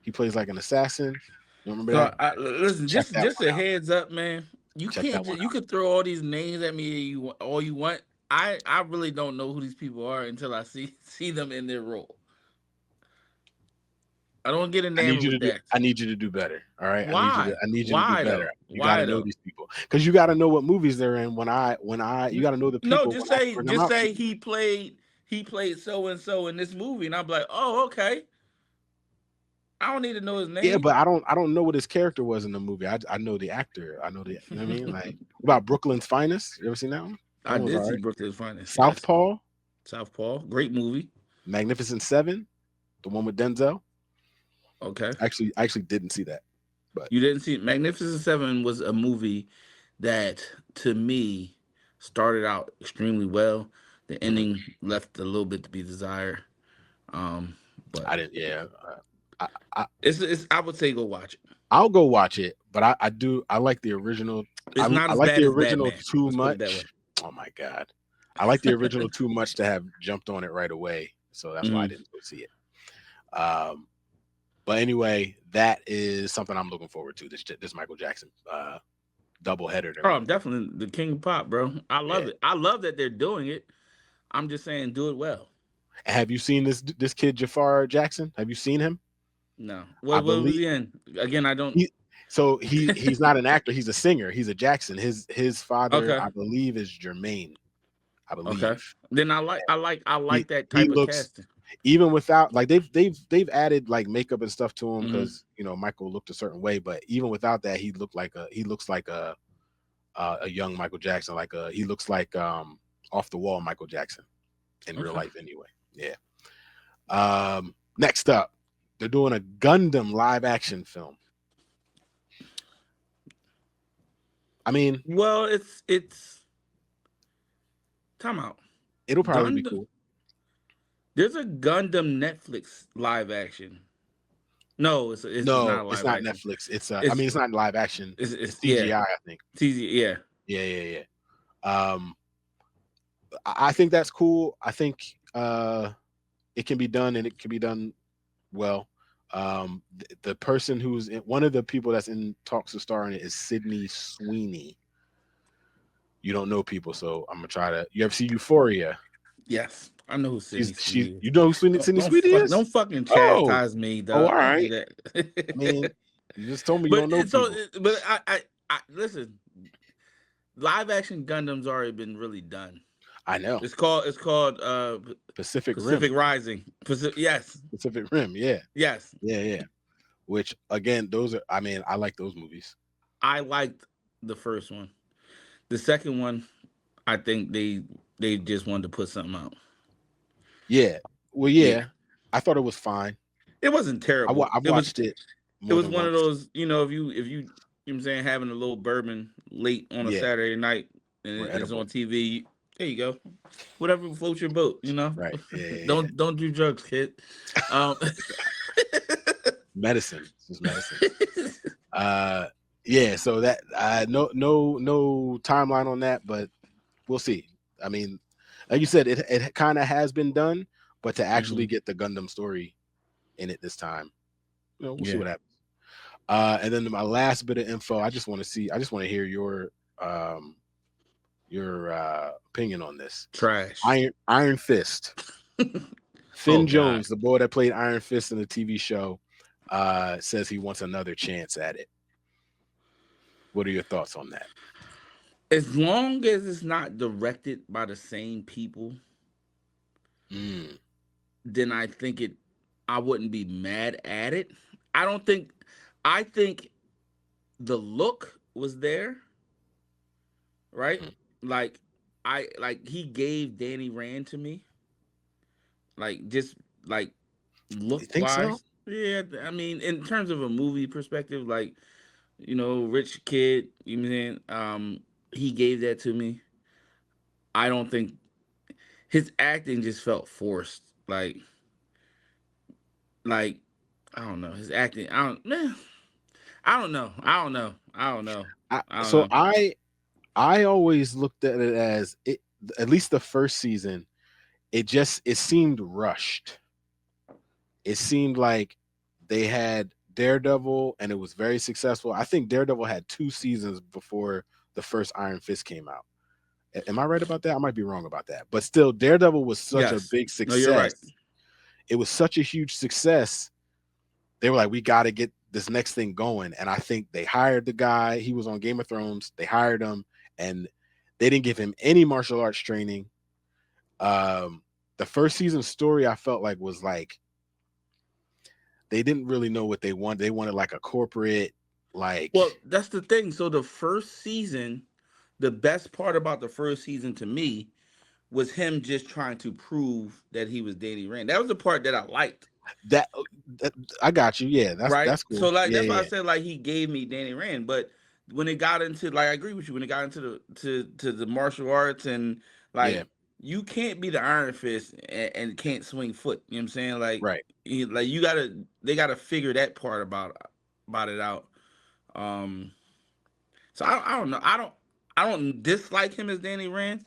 He plays like an assassin. You remember So that? listen, Check that just one a out. heads up, man. You Check that can't one just, you could throw all these names at me all you want. I really don't know who these people are until I see them in their role. I don't get enamored with that. I need you to do better. All right. Why? I need you to do Why better. though? You got Why to know though? these people because you got to know what movies they're in. You got to know the No, people when I bring them just out to say you. he played so and so in this movie, and I'm like, oh okay. I don't need to know his Yeah, name. but I don't know what his character was in the movie. I know the actor. I know the, you know what I mean? Like, what about Brooklyn's Finest? You ever seen that one? That I one was did all see right. Brooklyn's Finest. Yes, Southpaw, Southpaw, great movie. Magnificent Seven, the one with Denzel. Okay, I actually didn't see that, but you didn't see Magnificent Seven was a movie that to me started out extremely well. The mhm, ending left a little bit to be desired. Um, but I didn't. Yeah, I, I it's I would say go watch it. I'll go watch it, but I do I like the original. It's not I as like bad the as original Batman. too Let's put it that way. much. Oh my god, I like the original too much to have jumped on it right away. So that's why I Mm. didn't go see it. But anyway, that is something I'm looking forward to. This Michael Jackson double header they're Oh, gonna I'm do. definitely the king of pop, bro. I Yeah. love it. I love that they're doing it. I'm just saying, do it well. And have you seen this kid Jafar Jackson? Have you seen him? No, I what was believe he in? Again, I don't. he. So he's not an actor. He's a singer. He's a Jackson. His father, Okay, I believe, is Jermaine. I okay. believe. Then I like that He type of looks casting. even without like they've added like makeup and stuff to him Hmm. because Michael looked a certain way, but even without that, he looks like a young Michael Jackson, he looks like off the wall Michael Jackson in real Okay. life anyway. Yeah. Next up, they're doing a Gundam live action film. I mean, Well, it's time out. it'll probably be Gundam. cool. There's a Gundam Netflix live action. No, it's not No, a it's live not action. Netflix. I It's mean, it's not live action. It's it's yeah. CGI, I think. It's easy. Yeah. Yeah, yeah, yeah. I think that's cool. I think it can be done and it can be done well. The person one of the people that's in talks to star in it is Sydney Sweeney. You don't know people, so I'm gonna try to. You ever see Euphoria? Yes, I know who Sydney She's Sweeney is. you know who Sydney Sweeney is? Don't fucking Oh, chastise me, oh, dog. all Don't do right. I mean, that. you just told me you but don't know people. but I listen. Live action Gundam's already been really done. I know. It's called Pacific Pacific Rim. Rising. Yes, Pacific Rim. Yeah, yes. yeah, yeah. Which again, those are. I mean, I like those movies. I liked the first one. The second one, I think they just wanted to put something out. Yeah. Well, Yeah, yeah. I thought it was fine. it wasn't terrible. I've watched it It more was than one of once. those, if you know what I'm saying, having a little bourbon late on a Yeah, Saturday night and we're it's edible. on TV. There you go. Whatever floats your boat. Right. Yeah, yeah, yeah. Don't do drugs, kid. Um, Medicine. It's just medicine. Uh yeah, so that no timeline on that, but we'll see. I mean, like you said, it kind of has been done, but to actually Mhm. get the Gundam story in it this time, we'll see Yeah, what happens. And then my last bit of info, I just want to hear um your opinion on this. trash. Iron Fist. Oh Finn God. Jones, the boy that played Iron Fist in the TV show, says he wants another chance at it. What are your thoughts on that? As long as it's not directed by the same people, Mm, then I think it. I wouldn't be mad at it. I don't think. I think the look was there, right? mm. Like like he gave Danny Rand to me, like just like You look think so? wise. Yeah, I mean, in terms of a movie perspective, like rich kid. You know what I'm saying? He gave that to me. I don't think his acting just felt forced. Like I don't know his acting. I don't man. I don't know. I don't know. I don't know. I, I don't so know. I always looked at it as it, at least the first season, it seemed rushed. It seemed like they had Daredevil and it was very successful. I think Daredevil had 2 seasons before the first Iron Fist came out. Am I right about that? I might be wrong about that. But still, Daredevil was such a Yes. big No, you're right. success. It was such a huge success. They were like, we got to get this next thing going. And I think they hired the guy. He was on Game of Thrones. They hired him and they didn't give him any martial arts training. The first season story I felt like was like they didn't really know what they wanted. They wanted like a corporate, Well, like, that's the thing. So the first season, the best part about the first season to me was him just trying to prove that he was Danny Rand. That was the part that I liked. that, that I got you. Yeah, Right. that's So cool. like Yeah, that's why I yeah, said like he gave me Danny Rand, but when it got into like I agree with you when it got into to the martial arts and yeah. like you can't be the Iron Fist and can't swing foot. You know what I'm saying? Like Right. like you gotta they gotta figure that part about it out. Um, so I don't know. I don't dislike him as Danny Rand.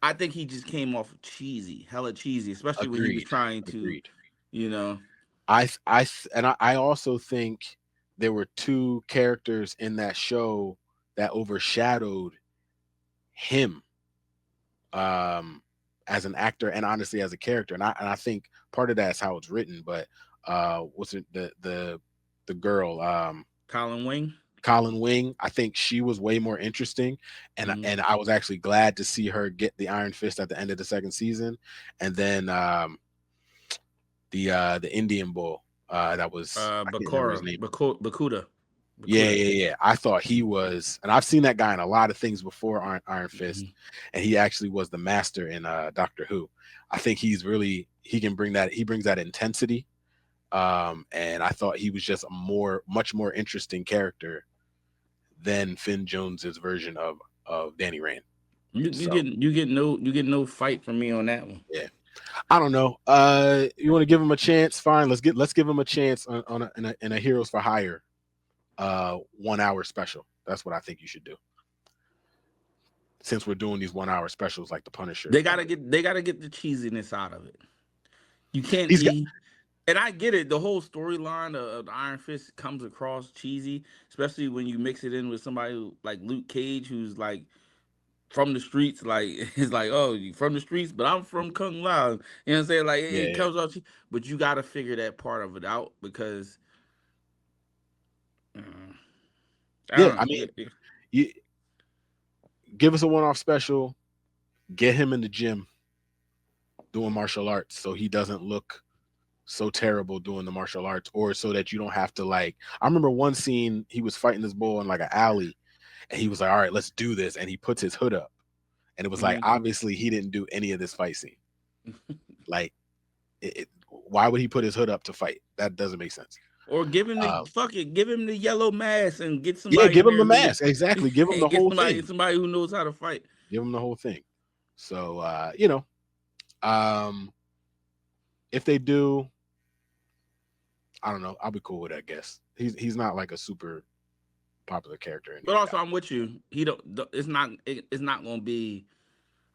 I think he just came off cheesy, hella cheesy, especially when he was Agreed. trying to, Agreed. you know. I also think there were two characters in that show that overshadowed him, um, as an actor and honestly as a character. And I think part of that's how it's written. But what's it the girl, Colin Wing. Colin Wing? I think she was way more interesting, Hmm. and I was actually glad to see her get the Iron Fist at the end of the second season. And then the Indian bull, that was, I can't remember his Bakura, name. Bakuda, Yeah, Bakuda. yeah, yeah. I thought he was, and I've seen that guy in a lot of things before Iron Fist, Hmm. and he actually was the master in Doctor Who. I think he can bring that, he brings that intensity. And I thought he was just a much more interesting character than Finn Jones's version of Danny Rand. So You get no fight from me on that one. yeah, I don't know. You want to give him a chance? Fine, let's give him a chance in a Heroes for Hire 1 hour special. That's what I think you should do, since we're doing these 1 hour specials like the Punisher and all that. They gotta get the cheesiness out of it. You can't He's got be and I get it. The whole storyline of the Iron Fist comes across cheesy, especially when you mix it in with somebody like Luke Cage, who's like from the streets. Like it's like, oh, you from the streets, but I'm from Kung Lao. You know what I'm saying? Like it yeah, comes off, but you got to figure that part of it out because uh, I yeah. don't I know. mean, you give us a 1 off special. Get him in the gym doing martial arts so he doesn't look so terrible doing the martial arts, or so that you don't have to, like, I remember one scene he was fighting this bull in like an alley and he was like, all right, let's do this, and he puts his hood up, and it was like Mhm. obviously he didn't do any of this fight scene. Like, why would he put his hood up to fight? That doesn't make sense. Or give him the um, fuck it, give him the yellow mask and get yeah, somebody give in him there the who mask, exactly, give him the and get whole thing, somebody who knows how to fight. give him the whole thing. So um if they do, I don't know, I'll be cool with that. Guess he's not like a super popular character But anyway. also, I'm with you. He don't. It's not gonna be.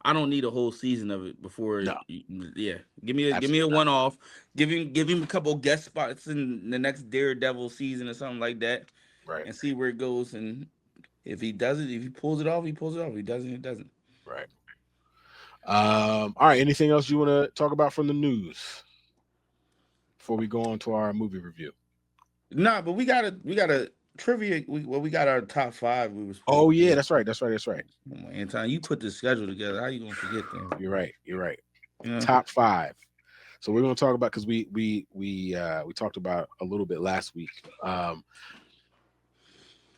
I don't need a whole season of it before. No, Yeah, give me a absolutely not. one off. Give him a couple guest spots in the next Daredevil season or something like that, Right, and see where it goes. And if he does it, if he pulls it off, he pulls it off. If he doesn't, he doesn't. right. All right. Anything else you want to talk about from the news before we go on to our movie review? Nah, but we got a trivia. We got our top five. We were supposed Oh to yeah, do. that's right. That's right. That's right. Come on, Anton, you put the schedule together. How you gonna forget things? You're right. You're right. Yeah. Top five. So we're going to talk about, because we talked about a little bit last week. Um,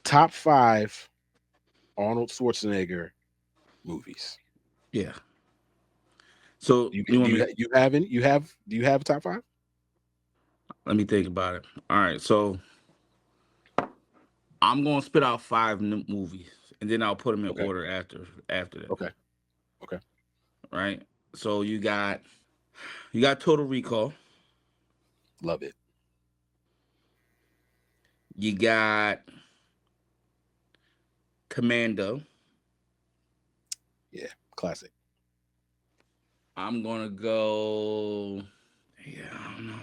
Top five Arnold Schwarzenegger movies. Yeah. So You you do want me? you have any? You have Do you have top five? Let me think about it. All right. So I'm gonna spit out five new movies, and then I'll put them in Okay. order after that. Okay. Okay. Right. So you got Total Recall. Love it. You got Commando. Yeah, classic. I'm gonna go. Yeah, I don't know.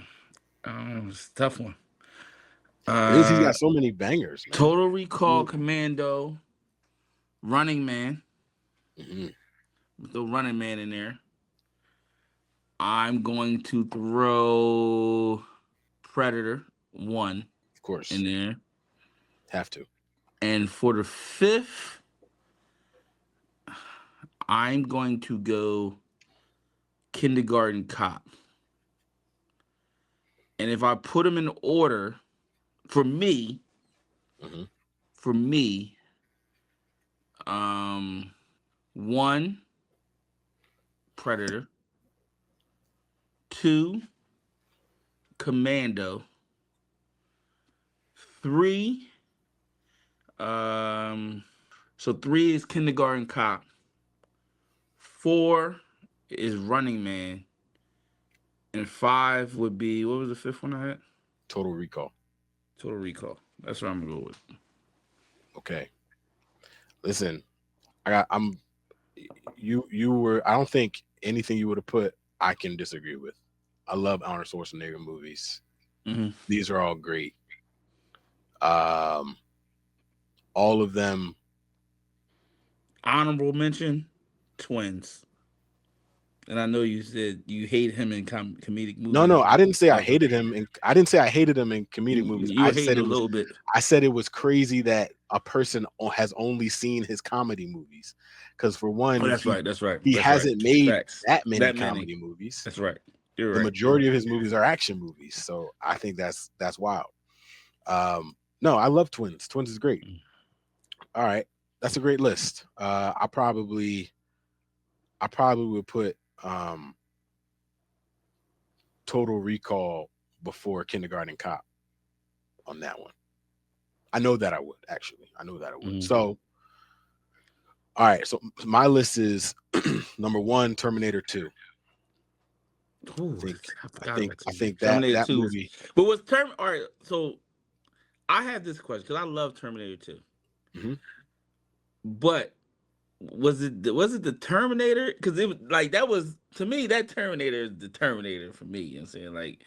I don't know. It's a tough one. It is. He's Uh, got so many bangers, man. Total Recall, Commando, Running Man. Mm-hmm. Throw Running Man in there. I'm going to throw Predator one Of in course, there. have to. And for the fifth, I'm going to go Kindergarten Cop. And if I put them in order, for me, Mm-hmm. for me, um, one Predator, two Commando, three, um, so three is Kindergarten Cop, four is Running Man, and five would be what was the fifth one I had? Total Recall. Total Recall. That's what I'm gonna go with. Okay. Listen, I'm you were. I don't think anything you would have put I can disagree with. I love Arnold Schwarzenegger movies. Mm-hmm. These are all great. Um, all of them. Honorable mention, Twins. And I know you said you hate him in comedic No, movies. no, I didn't say I Also, hated him, and I didn't say I hated him in comedic movies. you were hating a little bit. I said it was crazy that a person has only seen his comedy movies, because for Oh, one, that's right. That's right. he That's right. hasn't made Facts. that many That many. comedy movies. That's right. You're The right. majority of his movies are action movies, so I think that's wild. No, I love Twins. Twins is great. All right, that's a great list. I probably would put Total Recall before Kindergarten Cop on that one. I know that I would actually. I know that I would. Mm-hmm. So, all right. So my list is number one, Terminator 2. Ooh, I forgot about I think Terminator that 2 is, movie. but was all right. So I have this question because I love Terminator 2, Mm-hmm. but was it the Terminator? Because it was like that was to me that Terminator is the Terminator for me. You know what I'm saying? Like,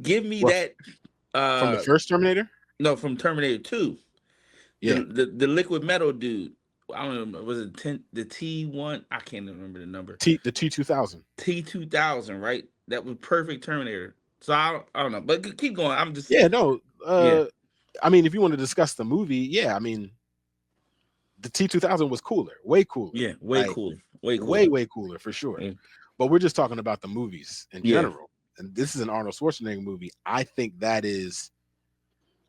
give me Well, that. from the uh first Terminator. No, from Terminator 2, Yeah. the liquid metal dude. I don't remember. Was it the T1? I can't remember the number. The T2000. T2000, right? That was perfect Terminator. So I don't know, but keep going. I'm just Yeah. No. yeah. I mean, if you want to discuss the movie, yeah. I mean, the T2000 was cooler, way cooler. Yeah, way Like cooler. Way cooler. way cooler for sure. Yeah. But we're just talking about the movies in Yeah. general. And this is an Arnold Schwarzenegger movie. I think that's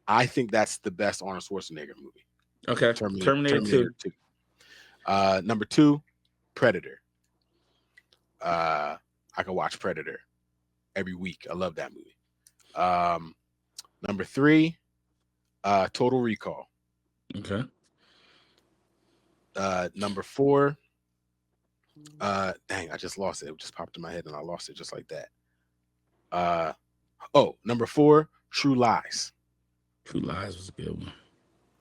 the best Arnold Schwarzenegger movie. Okay. Terminator 2. 2. Number 2, Predator. I can watch Predator every week. I love that movie. Number 3, Total Recall. Okay. Number 4, dang, I just lost it. It just popped in my head and I lost it just like that. Number 4, True Lies. True Lies was a good one.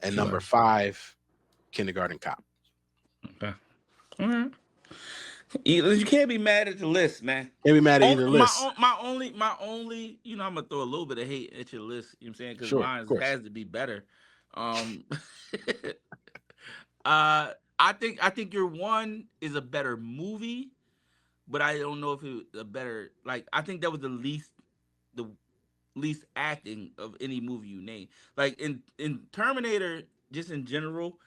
And True number Lies. 5, Kindergarten Cop. Okay. All right. You can't be mad at the list, man. Can't be mad at either list. My only, I'm gonna throw a little bit of hate at your list. You know what I'm saying? Because Sure, mine of course. has to be better. I think your one is a better movie, but I don't know if it was a better. Like, I think that was the least acting of any movie you name. Like in Terminator, just in general,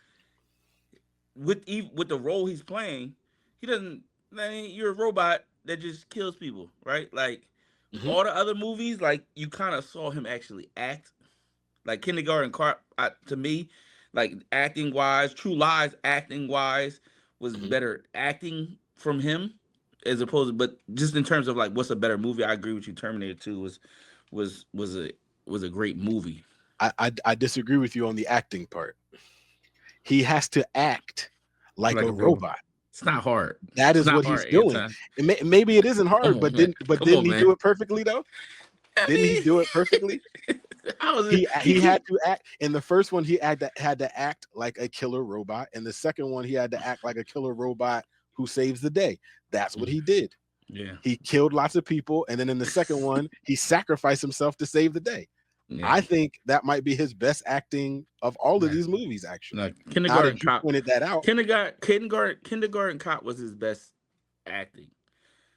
with the role he's playing, he doesn't. I mean, you're a robot that just kills people, right? Like Mm-hmm. all the other movies, like you kind of saw him actually act. Like Kindergarten Cop, to me, like acting wise, True Lies acting wise was Mm-hmm. better acting from him as opposed to. But just in terms of like what's a better movie, I agree with you. Terminator 2 was a great movie. I disagree with you on the acting part. He has to act like Like a a robot. robot. It's not hard. That It's is not what hard, he's doing. Anton. Maybe it isn't hard, Come on, but man. didn't he do it perfectly though? I Didn't he do it perfectly? mean, I was He had to act in the first one. He had to act like a killer robot, and the second one he had to act like a killer robot who saves the day. That's what he did. yeah, He killed lots of people, and then in the second one, he sacrificed himself to save the day. yeah. I think that might be his best acting of all of Yeah. these movies, actually. Like Now kindergarten that you cop, pointed that out, kindergarten cop was his best acting,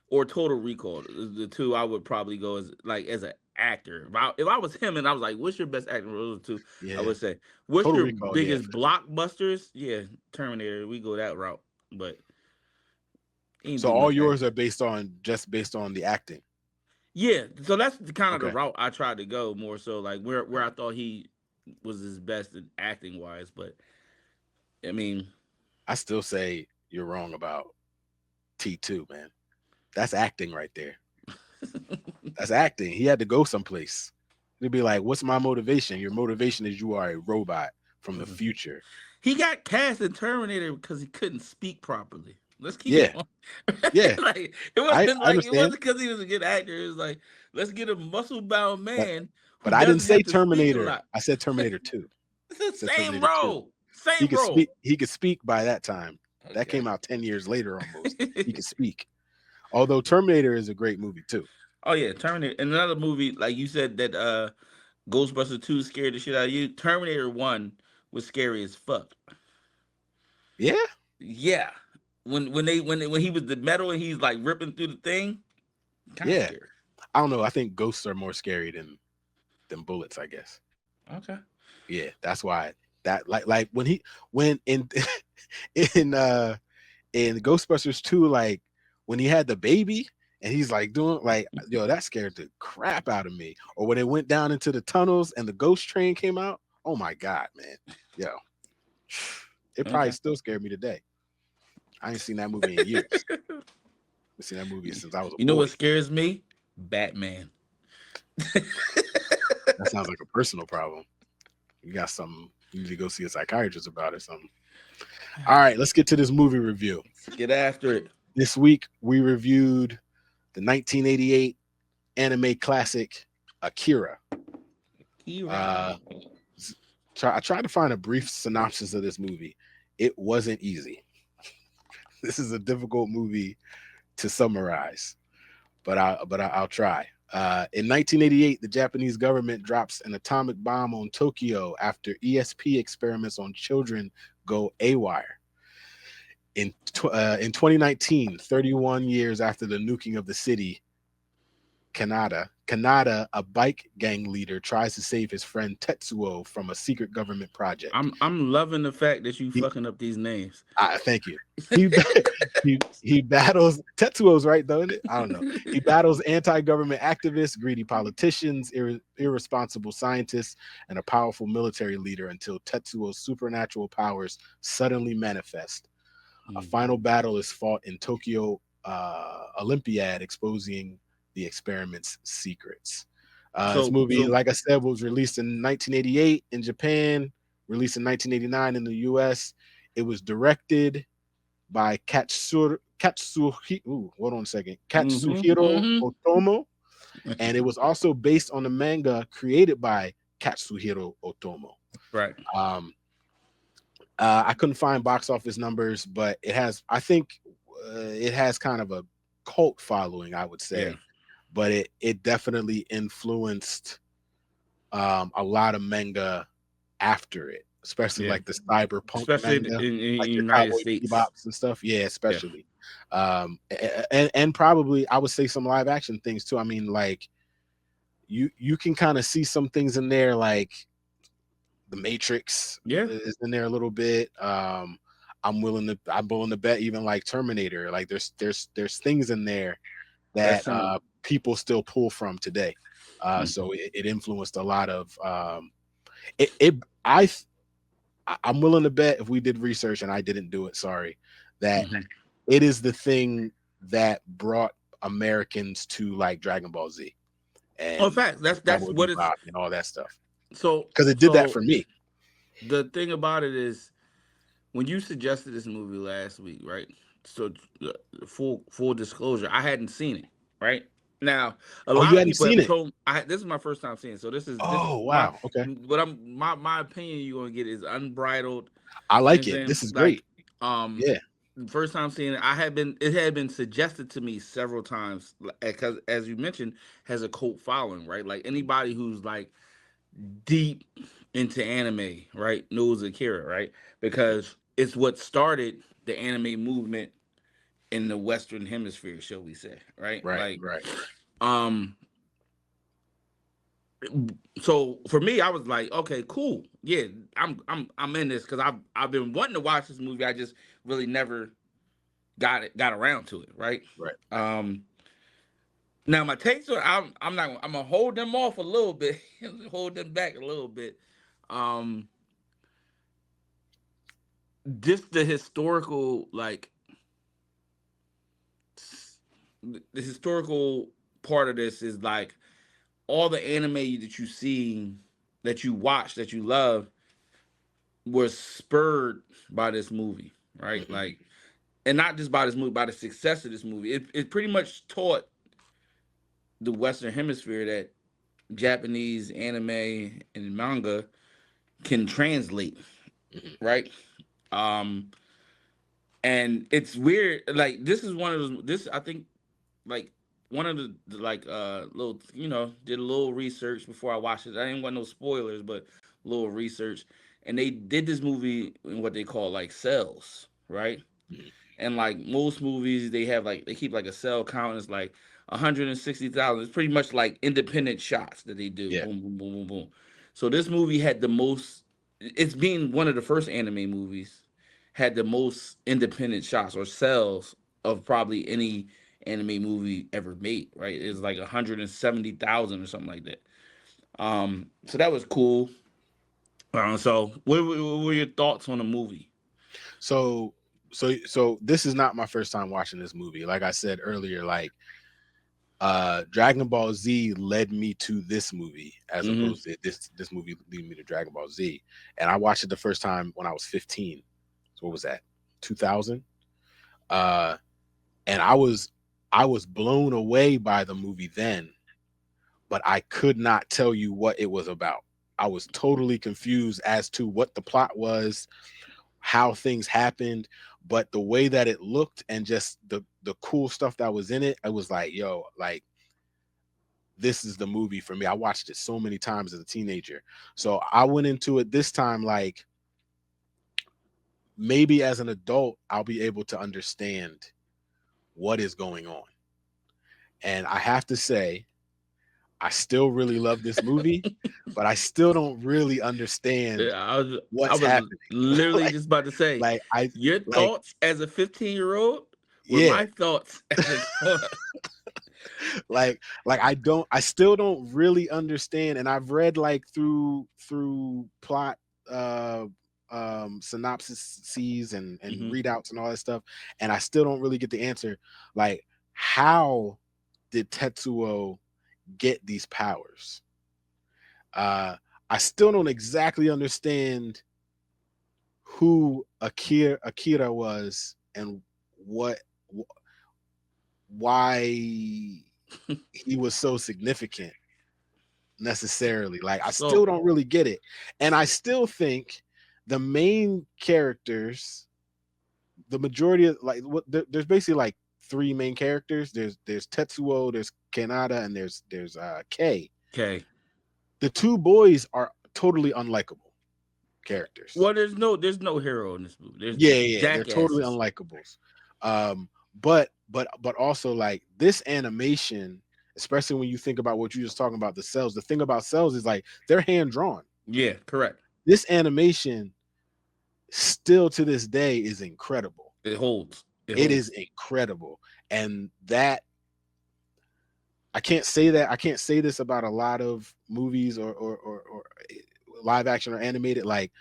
or Total Recall. The two I would probably go as like as an actor. If I was him and I was like, "What's your best acting role?" Two, I yeah, would say, "What's Total your Recall, yeah. biggest blockbusters?" Yeah, Terminator. We go that route, but he didn't So do all much yours acting. are based on the acting. Yeah, so that's the kind of the Okay, route I tried to go more so like where I thought he was his best in acting wise, but I mean, I still say you're wrong about T2, man. That's acting right there. That's acting. He had to go someplace. He'd be like, "What's my motivation?" Your motivation is you are a robot from the future. he got cast in Terminator because he couldn't speak properly. Let's keep it Yeah, on. yeah. Like I it understand, wasn't because he was a good actor. It was like let's get a muscle bound but man who I didn't doesn't say have to speak a Terminator. lot. I said Terminator 2. It's the I said same Terminator 2. role, same role. He could speak by that time. That Okay. came out 10 years later almost. He could speak. Although Terminator is a great movie too. Oh yeah, Terminator. And another movie like you said that Ghostbusters 2 scared the shit out of you. Terminator 1 was scary as fuck. Yeah. Yeah. When he was the metal and he's like ripping through the thing, kind of Yeah. scary. I don't know. I think ghosts are more scary than bullets, I guess. Okay. Yeah, that's why that like when in in in Ghostbusters 2, like when he had the baby and he's like doing like yo, that scared the crap out of me. Or when it went down into the tunnels and the ghost train came out. Oh my god, man. Yo, it probably Okay. still scared me today. I ain't seen that movie in years. I've seen that movie since I was a You know boy. what scares me? Batman. That sounds like a personal problem. You got something you need to go see a psychiatrist about or something. All right, let's get to this movie review. Let's get after it. This week we reviewed the 1988 anime classic Akira. Kira. Uh, I tried to find a brief synopsis of this movie. It wasn't easy. This is a difficult movie to summarize, but I'll try. In 1988, the Japanese government drops an atomic bomb on Tokyo after ESP experiments on children go AWIRE. In 2019, 31 years after the nuking of the city, Kanada, a bike gang leader, tries to save his friend Tetsuo from a secret government project. I'm loving the fact that you He, fucking up these names. thank you. He he battles Tetsuo's right though, isn't it? I don't know. He battles anti-government activists, greedy politicians, irresponsible scientists, and a powerful military leader until Tetsuo's supernatural powers suddenly manifest. A final battle is fought in Tokyo Olympiad, exposing the experiment's secrets. This So movie, so like I said, was released in 1988 in Japan, released in 1989 in the US. It was directed by hold on a second, Katsuhiro mhm. Otomo, and it was also based on the manga created by Katsuhiro Otomo. Right. Um, I couldn't find box office numbers, but it has kind of a cult following, I would Yeah. say. But it definitely influenced a lot of manga after it, especially Yeah. like the cyberpunk Especially manga, in like your United Cowboy States. Bebops and stuff. Yeah, Yeah. especially, and probably I would say some live action things too. I mean, like you can kind of see some things in there, like the Matrix Yeah. is in there a little bit. I'm willing to bet even like Terminator. Like there's things in there That's that true. people still pull from today. Mm. So it influenced a lot of it. it I I'm willing to bet if we did research and I didn't do it, sorry, that Mhm. it is the thing that brought Americans to like Dragon Ball Z Oh, and fact. That's Cowboy what it's Bebop and all that stuff so because it did that so for me. the thing about it is when you suggested this movie last week, right? So full disclosure, I hadn't seen it, right? Now, a Oh, lot you of hadn't people seen have it? told this is my first time seeing it, so this is Oh, my wow. Okay. what my opinion you're gonna get is unbridled. I You know what like I'm it. saying? This is great. Like, um, Yeah. first time seeing it, it had been suggested to me several times because, as you mentioned, has a cult following, right? Like anybody who's like deep into anime, right, knows Akira, right? Because it's what started the anime movement in the Western Hemisphere, shall we say, right? Right, Like, right. um, so for me, I was like, okay, cool, yeah, I'm in this because I've been wanting to watch this movie. I just really never got around to it, right? Right. Um, Now my takes are I'm not I'm gonna hold them off a little bit, hold them back a little bit. Um, just the historical the historical part of this is like all the anime that you see, that you watch, that you love was spurred by this movie, right? Mhm. Like, and not just by this movie, by the success of this movie. It pretty much taught the Western Hemisphere that Japanese anime and manga can translate, Mhm. right? Um, and it's weird. Like this is one of those. This I think like one of the little did a little research before I watched it. I didn't want no spoilers, but a little research. And they did this movie in what they call like cells, right? Mhm. And like most movies, they have like they keep like a cell count. And it's like 160,000. It's pretty much like independent shots that they do. Yeah. Boom, boom, boom, boom, boom. So this movie had the most. It's being one of the first anime movies had the most independent shots or cells of probably any anime movie ever made. Right? It's like 170,000 or something like that. So that was cool. So what were your thoughts on the movie? So so this is not my first time watching this movie. Like I said earlier, like Dragon Ball Z led me to this movie as Mm-hmm. opposed to this movie leading me to Dragon Ball Z. And I watched it the first time when I was 15. So what was that? 2000? Uh and I was blown away by the movie then, but I could not tell you what it was about. I was totally confused as to what the plot was, how things happened, but the way that it looked and just the cool stuff that was in it, I was like, yo, like this is the movie for me. I watched it so many times as a teenager. So I went into it this time like maybe as an adult I'll be able to understand what is going on. And I have to say I still really love this movie, but I still don't really Yeah, understand I what's was happening. literally like just about to say like I your like thoughts as a 15-year-old were yeah, my thoughts as a grown up. like I still don't really understand, and I've read like through plot uh synopses and Hmm. readouts and all that stuff, and I still don't really get the answer. Like, how did Tetsuo get these powers? I still don't exactly understand who Akira was and what why he was so significant necessarily. Like, I still So don't really get it. And I still think the main characters, the majority of like there's basically like three main characters. There's Tetsuo, there's Kanata, and there's Kei. okay, The two boys are totally unlikable characters. well, there's no hero in this movie. There's Yeah, yeah, yeah, they're totally jackasses. unlikables. But also like this animation, especially when you think about what you just talking about the cells. The thing about cells is like they're hand drawn. Yeah, correct. This animation still to this day is incredible. It holds. It It is holds. incredible, and that I can't say this about a lot of movies or live action or animated. Like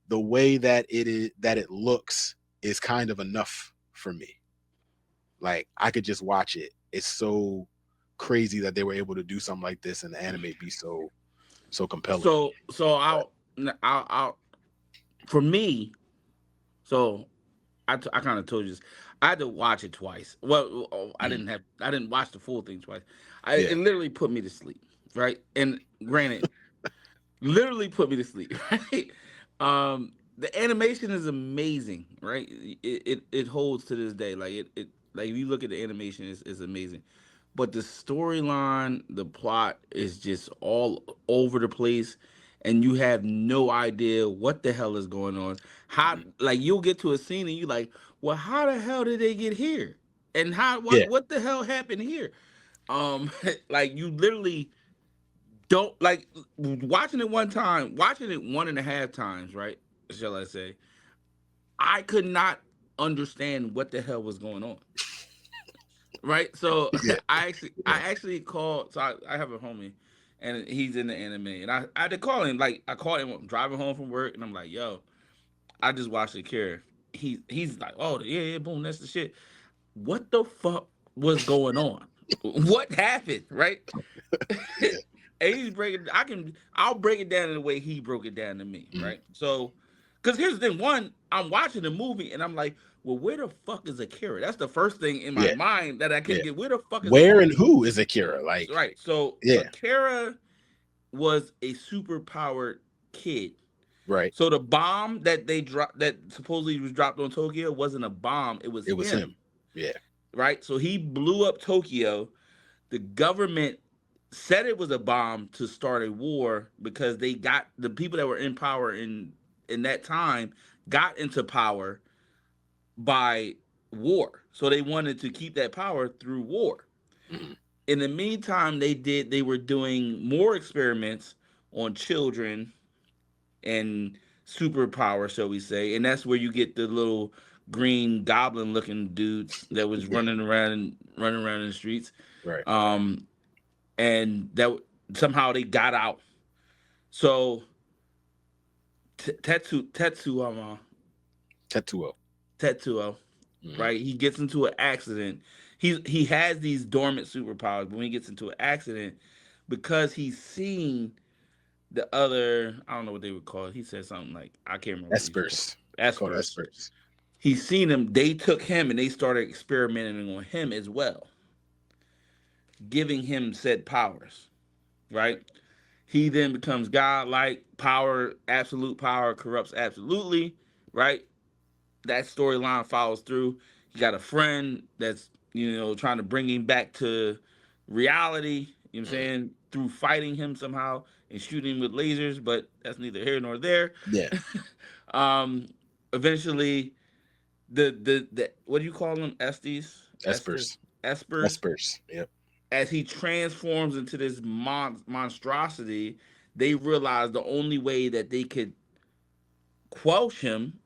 the way that it looks is kind of enough for me. Like I could just watch it. It's so crazy that they were able to do something like this and the anime be so compelling. So But I'll for me. So I kind of told you this. I had to watch it twice. Well, I didn't watch the full thing twice. Yeah. It literally put me to sleep, right? And granted, literally put me to sleep, right? The animation is amazing, right? It holds to this day. Like like if you look at the animation, it's amazing. But the storyline, the plot is just all over the place, and you have no idea what the hell is going on. How like you'll get to a scene and you like, well, how the hell did they get here? And how Yeah. what the hell happened here? Like you literally don't like watching it one time, watching it one and a half times, right? Shall I say? I could not understand what the hell was going on. Right? So Yeah. I Yeah. actually called so I have a homie and he's in the anime and I had to call him like I called him driving home from work and I'm like, yo, I just watched Akira. He's like, oh yeah, boom, that's the shit. What the fuck was going on? What happened, right? Yeah. And he's breaking. I'll break it down in the way he broke it down to me, Mhm. right? So, because here's the thing: one, I'm watching the movie and I'm like, well, where the fuck is Akira? That's the first thing in my Yeah. mind that I couldn't Yeah. get. Where the fuck is Where Akira? and who is Akira? Like, Right. So yeah. Akira was a super powered kid. Right. So the bomb that they dropped, that supposedly was dropped on Tokyo, wasn't a bomb. It was It was him. him. Yeah. Right. So he blew up Tokyo. The government said it was a bomb to start a war because they got the people that were in power in that time got into power by war. So they wanted to keep that power through war. Mhm. In the meantime, they were doing more experiments on children and superpower, shall we say, and that's where you get the little green goblin looking dudes that was Yeah. running around in the streets. Right. Um, and that somehow they got out. So Tetsuo. Tetsuo, Mhm. right? He gets into an accident. He has these dormant superpowers, but when he gets into an accident, because he's seen the other, I don't know what they would call it. He said something like I can't remember what he said. Espers. Called Espers. Espers. He's seen him. They took him and they started experimenting on him as well, giving him said powers. Right? He then becomes godlike. Power, absolute power corrupts absolutely. Right? That storyline follows through. He got a friend that's trying to bring him back to reality. You know what I'm Mhm. saying, through fighting him somehow and shooting him with lasers, but that's neither here nor there. Yeah. um, Eventually, the what do you call them? Estes, Esther, Espers. Espers. Espers. Yep. As he transforms into this monstrosity, they realize the only way that they could quench him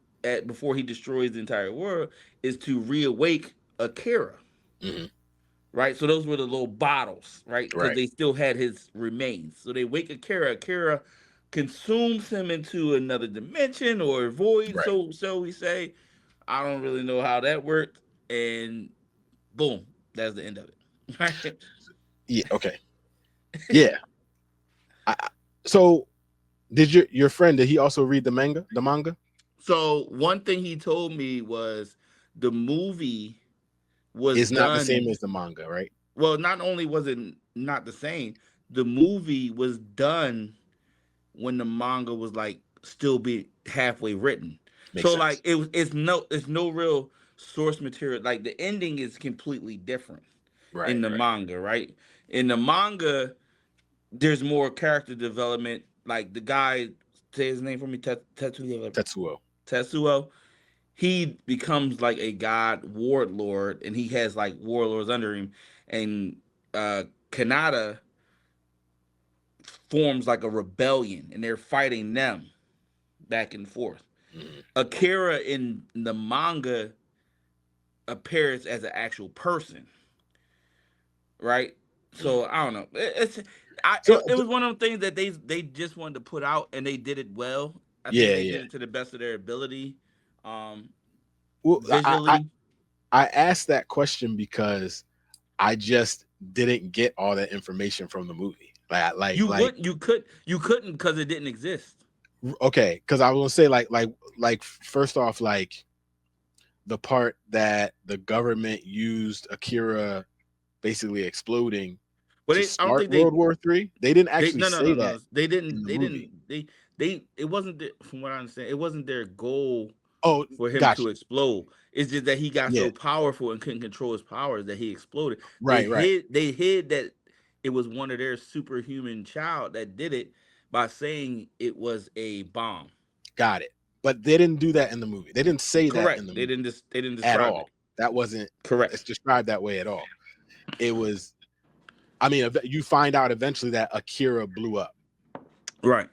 before he destroys the entire world is to reawake Akira, Hmm. right? So those were the little bottles, right? Because Right. they still had his remains. So they wake Akira. Akira consumes him into another dimension or void. Right. So we say. I don't really know how that worked, and boom, that's the end of it. Right? Yeah. Okay. Yeah. So did your friend, did he also read the manga? The manga So one thing he told me was the movie was is not the same done. as the manga, right? Well, not only was it not the same, the movie was done when the manga was like still be halfway written. Makes So like sense. it's no real source material. Like the ending is completely different in Right. the Right. manga, right? In the manga, there's more character development. Like the guy, say his name for me, Tetsuo. Tetsuo. He becomes like a god warlord, and he has like warlords under him. And Kanata forms like a rebellion, and they're fighting them back and forth. Hmm. Akira in the manga appears as an actual person, right? Hmm. So I don't know. It So was one of them things that they just wanted to put out, and they did it well. I think yeah, they yeah. did it to the best of their ability, um, Well, visually. I asked that question because I just didn't get all that information from the movie. You couldn't because it didn't exist. Okay, because I was gonna say like first off, like the part that the government used Akira basically exploding But to I don't start think World War III. They didn't they actually no no say no no. that They in didn't. the They movie. didn't. They. It wasn't from what I understand. It wasn't their goal Oh, for him to gotcha. explode. It's just that he got Yeah, so powerful and couldn't control his powers that he exploded. right, right. They hid that it was one of their superhuman child that did it by saying it was a bomb. Got it. But they didn't do that in the movie. They didn't say that in Correct. the movie They didn't at describe it. all. That wasn't Correct. it's described that way at all. It was, I mean, you find out eventually that Akira blew up, Right.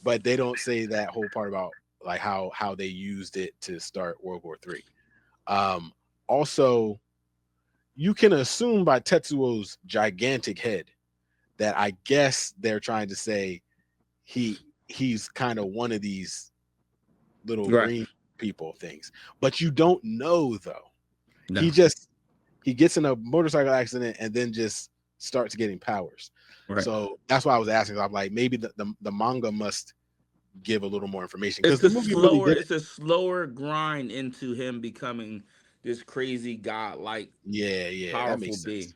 but they don't say that whole part about like how they used it to start World War III. Also, you can assume by Tetsuo's gigantic head that I guess they're trying to say he's kind of one of these little Right. green people things, but you don't know though. No. He gets in a motorcycle accident and then just starts getting powers. Right. So that's why I was asking. I'm like, maybe the manga must give a little more information because It's the a movie really slower. did it. It's a slower grind into him becoming this crazy godlike Yeah, that powerful makes sense. being.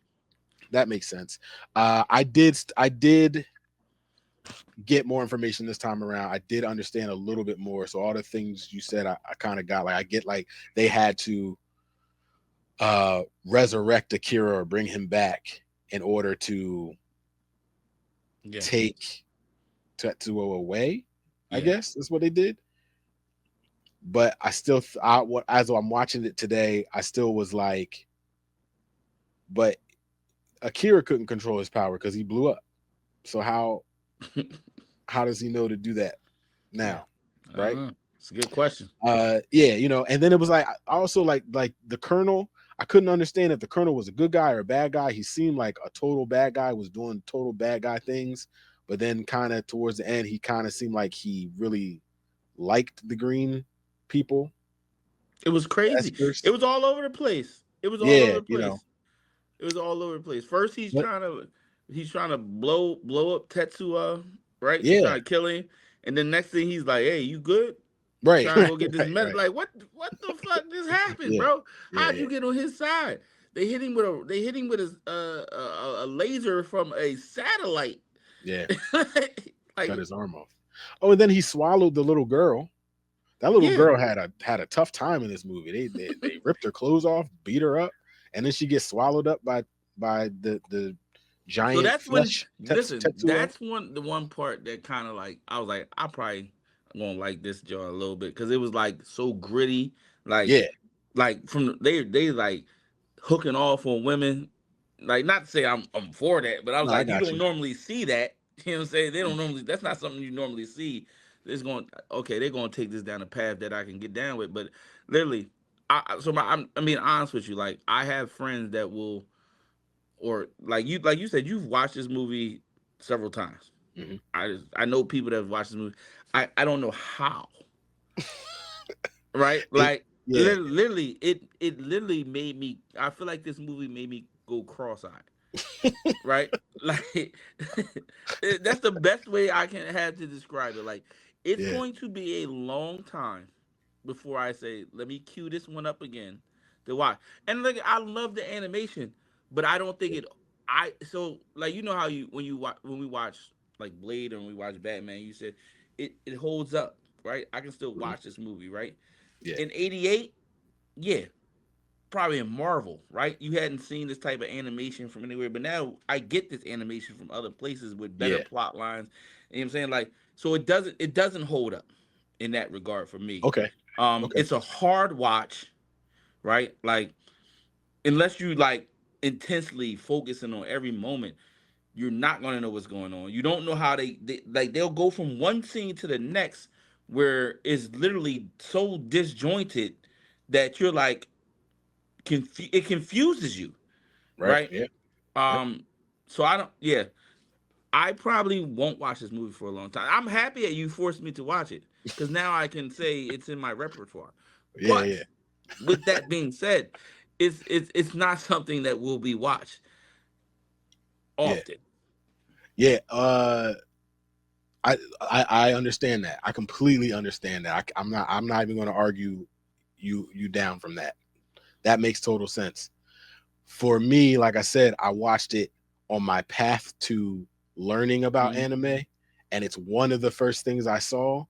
That makes sense. I did get more information this time around. I did understand a little bit more. So all the things you said, I kind of got. Like I get like they had to resurrect Akira or bring him back in order to Yeah. take Tetsuo away. I Yeah. guess that's what they did. But I still, as I'm watching it today, I still was like, but Akira couldn't control his power because he blew up. So how does he know to do that Yeah. now, right? It's a good question. Yeah, and then it was like I also like the Colonel. I couldn't understand if the Colonel was a good guy or a bad guy. He seemed like a total bad guy, was doing total bad guy things, but then kind of towards the end, he kind of seemed like he really liked the green people. It was crazy. It Espers. was all over the place. It was all over Yeah, the place. It was all over the place. First, but he's trying to blow up Tetsuo, right? He's yeah, trying to kill him, and then next thing he's like, "Hey, you good?" right, Trying to right, go get this right, med. right. Like, what the fuck just happened, Yeah, bro? yeah, How'd yeah, you get on his side? They hit him with a laser from a satellite. yeah. Cut Like, his arm off. Oh, and then he swallowed the little girl. That little yeah. girl had a tough time in this movie. They ripped her clothes off, beat her up, and then she gets swallowed up by the So giant that's when flesh listen, Tetsuo. that's the one part that kind of like I was like, I probably gonna like this John a little bit because it was like so gritty, like Yeah, from they like hooking off on women. Like not to say I'm for that, but I was no, I like, you got don't you. normally see that. You know what I'm saying? They don't normally that's not something you normally see. It's going okay, they're gonna take this down a path that I can get down with. But literally, I mean honest with you, like I have friends that will or like you said, you've watched this movie several times. Hmm. I know people that have watched this movie. I don't know how. Right? It, Like yeah, literally, it literally made me. I feel like this movie made me go cross-eyed. Right? Like that's the best way I can have to describe it. Like it's yeah, going to be a long time before I say, let me cue this one up again to watch. And like I love the animation, but I don't think it. I so like you know how you when we watch like Blade or when we watch Batman, you said it holds up, right? I can still mhm, watch this movie, right? yeah, In '88, yeah, probably in Marvel, right? You hadn't seen this type of animation from anywhere, but now I get this animation from other places with better yeah. plot lines. You know what I'm saying? Like, so it doesn't hold up in that regard for me. Okay, okay, It's a hard watch, right? Like, unless you like intensely focusing on every moment, you're not gonna know what's going on. You don't know how they like they'll go from one scene to the next where it's literally so disjointed that you're like it confuses you, right, right? yeah, yep, Um, so I don't. Yeah, I probably won't watch this movie for a long time. I'm happy that you forced me to watch it because now I can say it's in my repertoire. yeah, But yeah, with that being said, it's not something that will be watched yeah, often. yeah. I understand that. I completely understand that. I'm not even going to argue you down from that. That makes total sense. For me, like I said, I watched it on my path to learning about anime, and it's one of the first things I saw.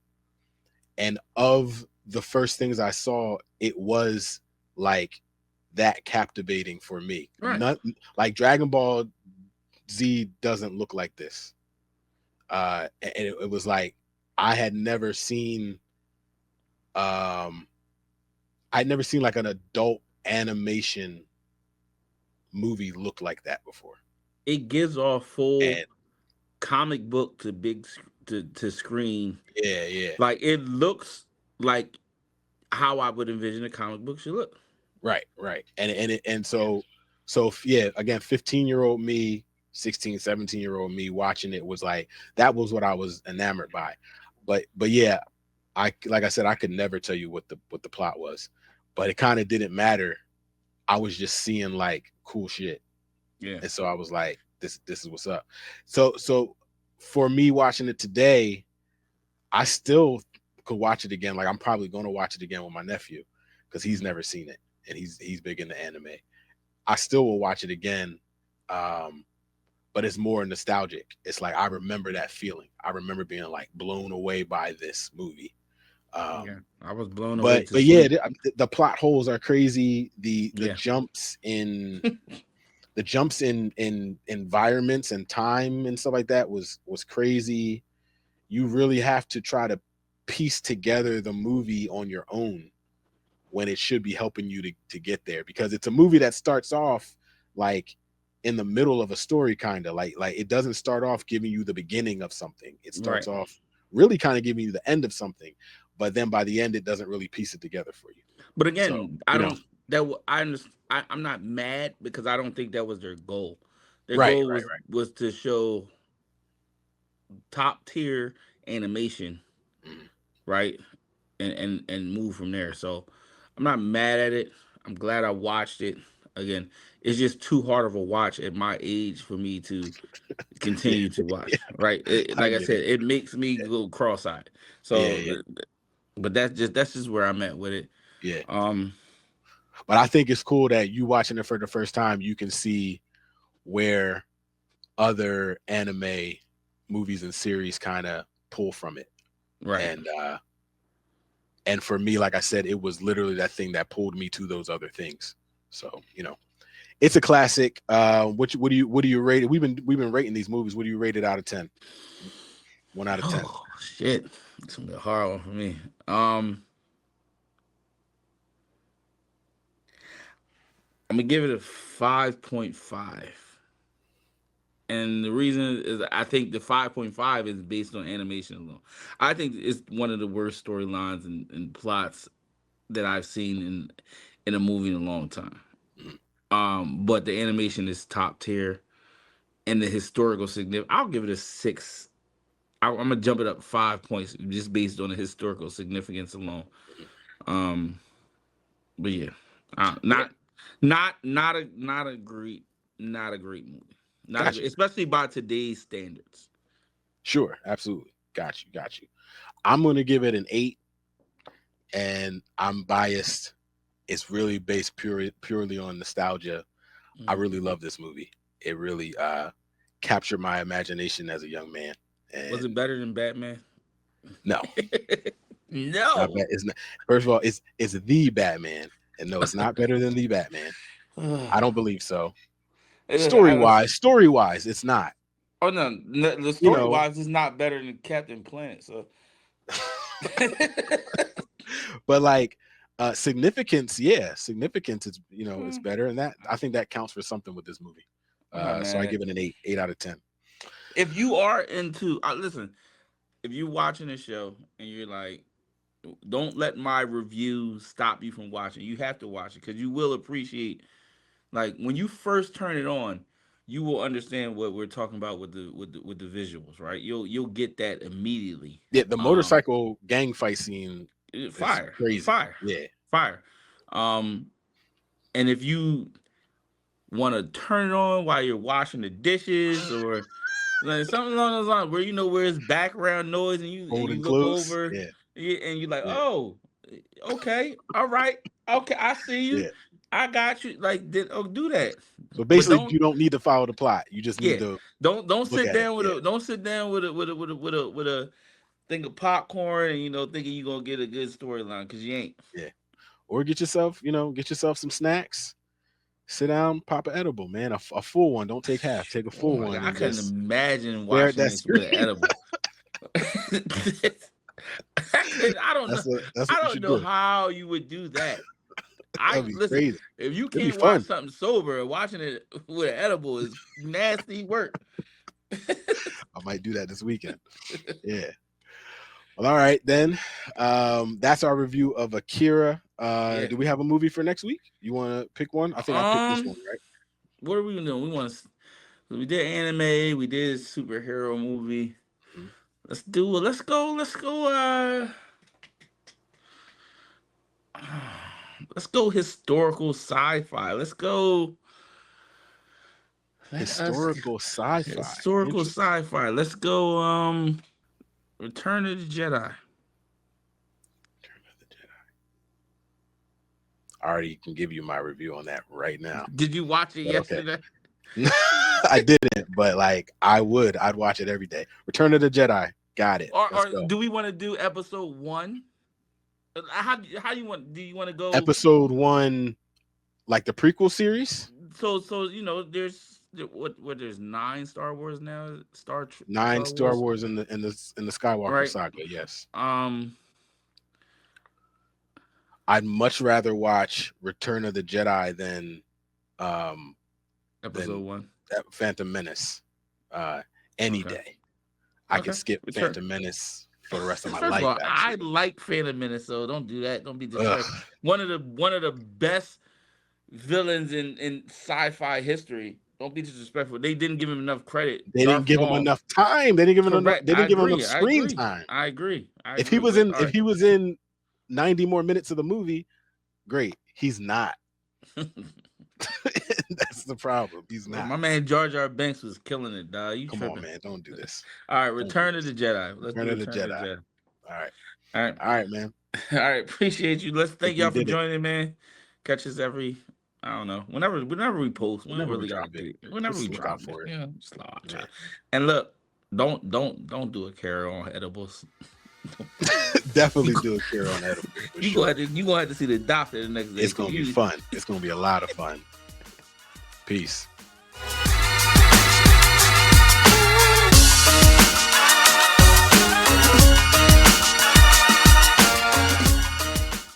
And of the first things I saw, it was like that captivating for me. Right. Not like Dragon Ball Z doesn't look like this. And it was like I had never seen I'd never seen like an adult animation movie look like that before. It gives off full And comic book to to screen. yeah. Like it looks like how I would envision a comic book should look. Right. And so yeah, again, 15-year-old me, 16, 17-year-old me watching it was like that was what I was enamored by. But yeah, like I said, I could never tell you what the plot was, but it kind of didn't matter. I was just seeing like cool shit. Yeah. And so I was like, this is what's up. So for me watching it today, I still could watch it again. Like I'm probably going to watch it again with my nephew because he's never seen it and he's big into anime. I still will watch it again. But it's more nostalgic. It's like I remember that feeling. I remember being like blown away by this movie. Yeah, I was blown away. But yeah, the plot holes are crazy. The Yeah. jumps in in environments and time and stuff like that was crazy. You really have to try to piece together the movie on your own when it should be helping you to get there, because it's a movie that starts off like in the middle of a story, kind of like it doesn't start off giving you the beginning of something. It starts Right. off really kind of giving you the end of something, but then by the end it doesn't really piece it together for you. But So again, I don't. I understand. I'm not mad because I don't think that was their goal. Their right. goal was to show top tier animation, right, and move from there. So I'm not mad at it. I'm glad I watched it. Again, it's just too hard of a watch at my age for me to continue to watch. Right, like I said, it makes me go cross-eyed. So, but that's just where I'm at with it. Yeah. But I think it's cool that you watching it for the first time, you can see where other anime movies and series kind of pull from it. Right. And for me, like I said, it was literally that thing that pulled me to those other things. So, it's a classic. What do you rate it? We've been rating these movies. What do you rate it out of 10? 1 out of 10. Oh shit. It's gonna be a hard one for me. I'm gonna give it a 5.5. And the reason is I think the 5.5 is based on animation alone. I think it's one of the worst storylines and plots that I've seen in a movie in a long time. But the animation is top tier, and the historical significance, I'll give it a 6. I'm gonna jump it up 5 points just based on the historical significance alone. But yeah, not a great movie. Especially by today's standards. Sure, absolutely. Got you. I'm gonna give it an 8, and I'm biased. It's really based purely on nostalgia. I really love this movie. It really captured my imagination as a young man. And was it better than Batman? No. No. It's not. First of all, it's the Batman, and no, it's not better than the Batman. I don't believe so. Story wise, it's not. Oh no, the story wise, it's not better than Captain Planet. So, but like significance is it's better, and that I think that counts for something with this movie. So I give it an 8 out of 10. If you are into listen, if you're watching a show and you're like, don't let my review stop you from watching. You have to watch it because you will appreciate. Like when you first turn it on, you will understand what we're talking about with the visuals, right? You'll get that immediately. Yeah, the motorcycle gang fight scene, fire, crazy. Fire. And if you want to turn it on while you're washing the dishes or like something along those lines, where where it's background noise and you look over, and you're like, oh, okay, all right, okay, I see you. Yeah. I got you. Like, do that. So But basically, you don't need to follow the plot. You just need yeah, to don't look sit at it. down with a don't sit down with a thing of popcorn and thinking you're gonna get a good storyline because you ain't. Yeah. Or get yourself some snacks. Sit down, pop an edible, man. A full one. Don't take half. Take a Oh full my one god, I and couldn't just imagine stare at watching that this with screen. an edible. I don't know. That's I what you don't should know do. how you would do that. That'd be Listen. crazy. If you It'd be can't watch fun. something sober, watching it with an edible is nasty work. I might do that this weekend. Yeah. Well, all right then. That's our review of Akira. Yeah. Do we have a movie for next week? You want to pick one? I think I picked this one, right? What are we doing? We did anime. We did superhero movie. Mhm. Let's do it. Let's go. Let's go historical sci-fi. Let's go. Let us Historical sci-fi. historical Interesting. sci-fi. Let's go. Return of the Jedi. Return of the Jedi. I already can give you my review on that right now. Did you watch it But yesterday? Okay. I didn't, but like I'd watch it every day. Return of the Jedi. Got it. Or do we want to do episode 1? How do you want? Do you want to go Episode 1, like the prequel series? So there's 9 Star Wars now. 9 Star Wars in the Skywalker right? saga. Yes. I'd much rather watch Return of the Jedi than episode 1. Phantom Menace. Any day. I could skip Phantom Menace for the rest of my life. First of all, I like Phantom Menace, so don't do that. Don't be disrespectful. One of the best villains in sci-fi history. Don't be disrespectful. They didn't give him enough credit. They didn't give him enough time. They didn't give him enough. They didn't give him enough screen time. I agree. If he was in 90 more minutes of the movie, great. He's not. That's the problem. He's not. My man Jar Jar Banks was killing it, dog. Come on, man. Don't do this. All right, Return of the Jedi. Let's do Return of the Jedi. All right, man. All right, appreciate you. Let's thank y'all for joining, man. Catch us every, I don't know, whenever we post, whenever we drop it, whenever we drop it. Yeah, just watch it. And look, don't do a Carol on edibles. Definitely do a Carol on edibles. You gonna have to see the doctor the next day. It's gonna be fun. It's gonna be a lot of fun. Peace.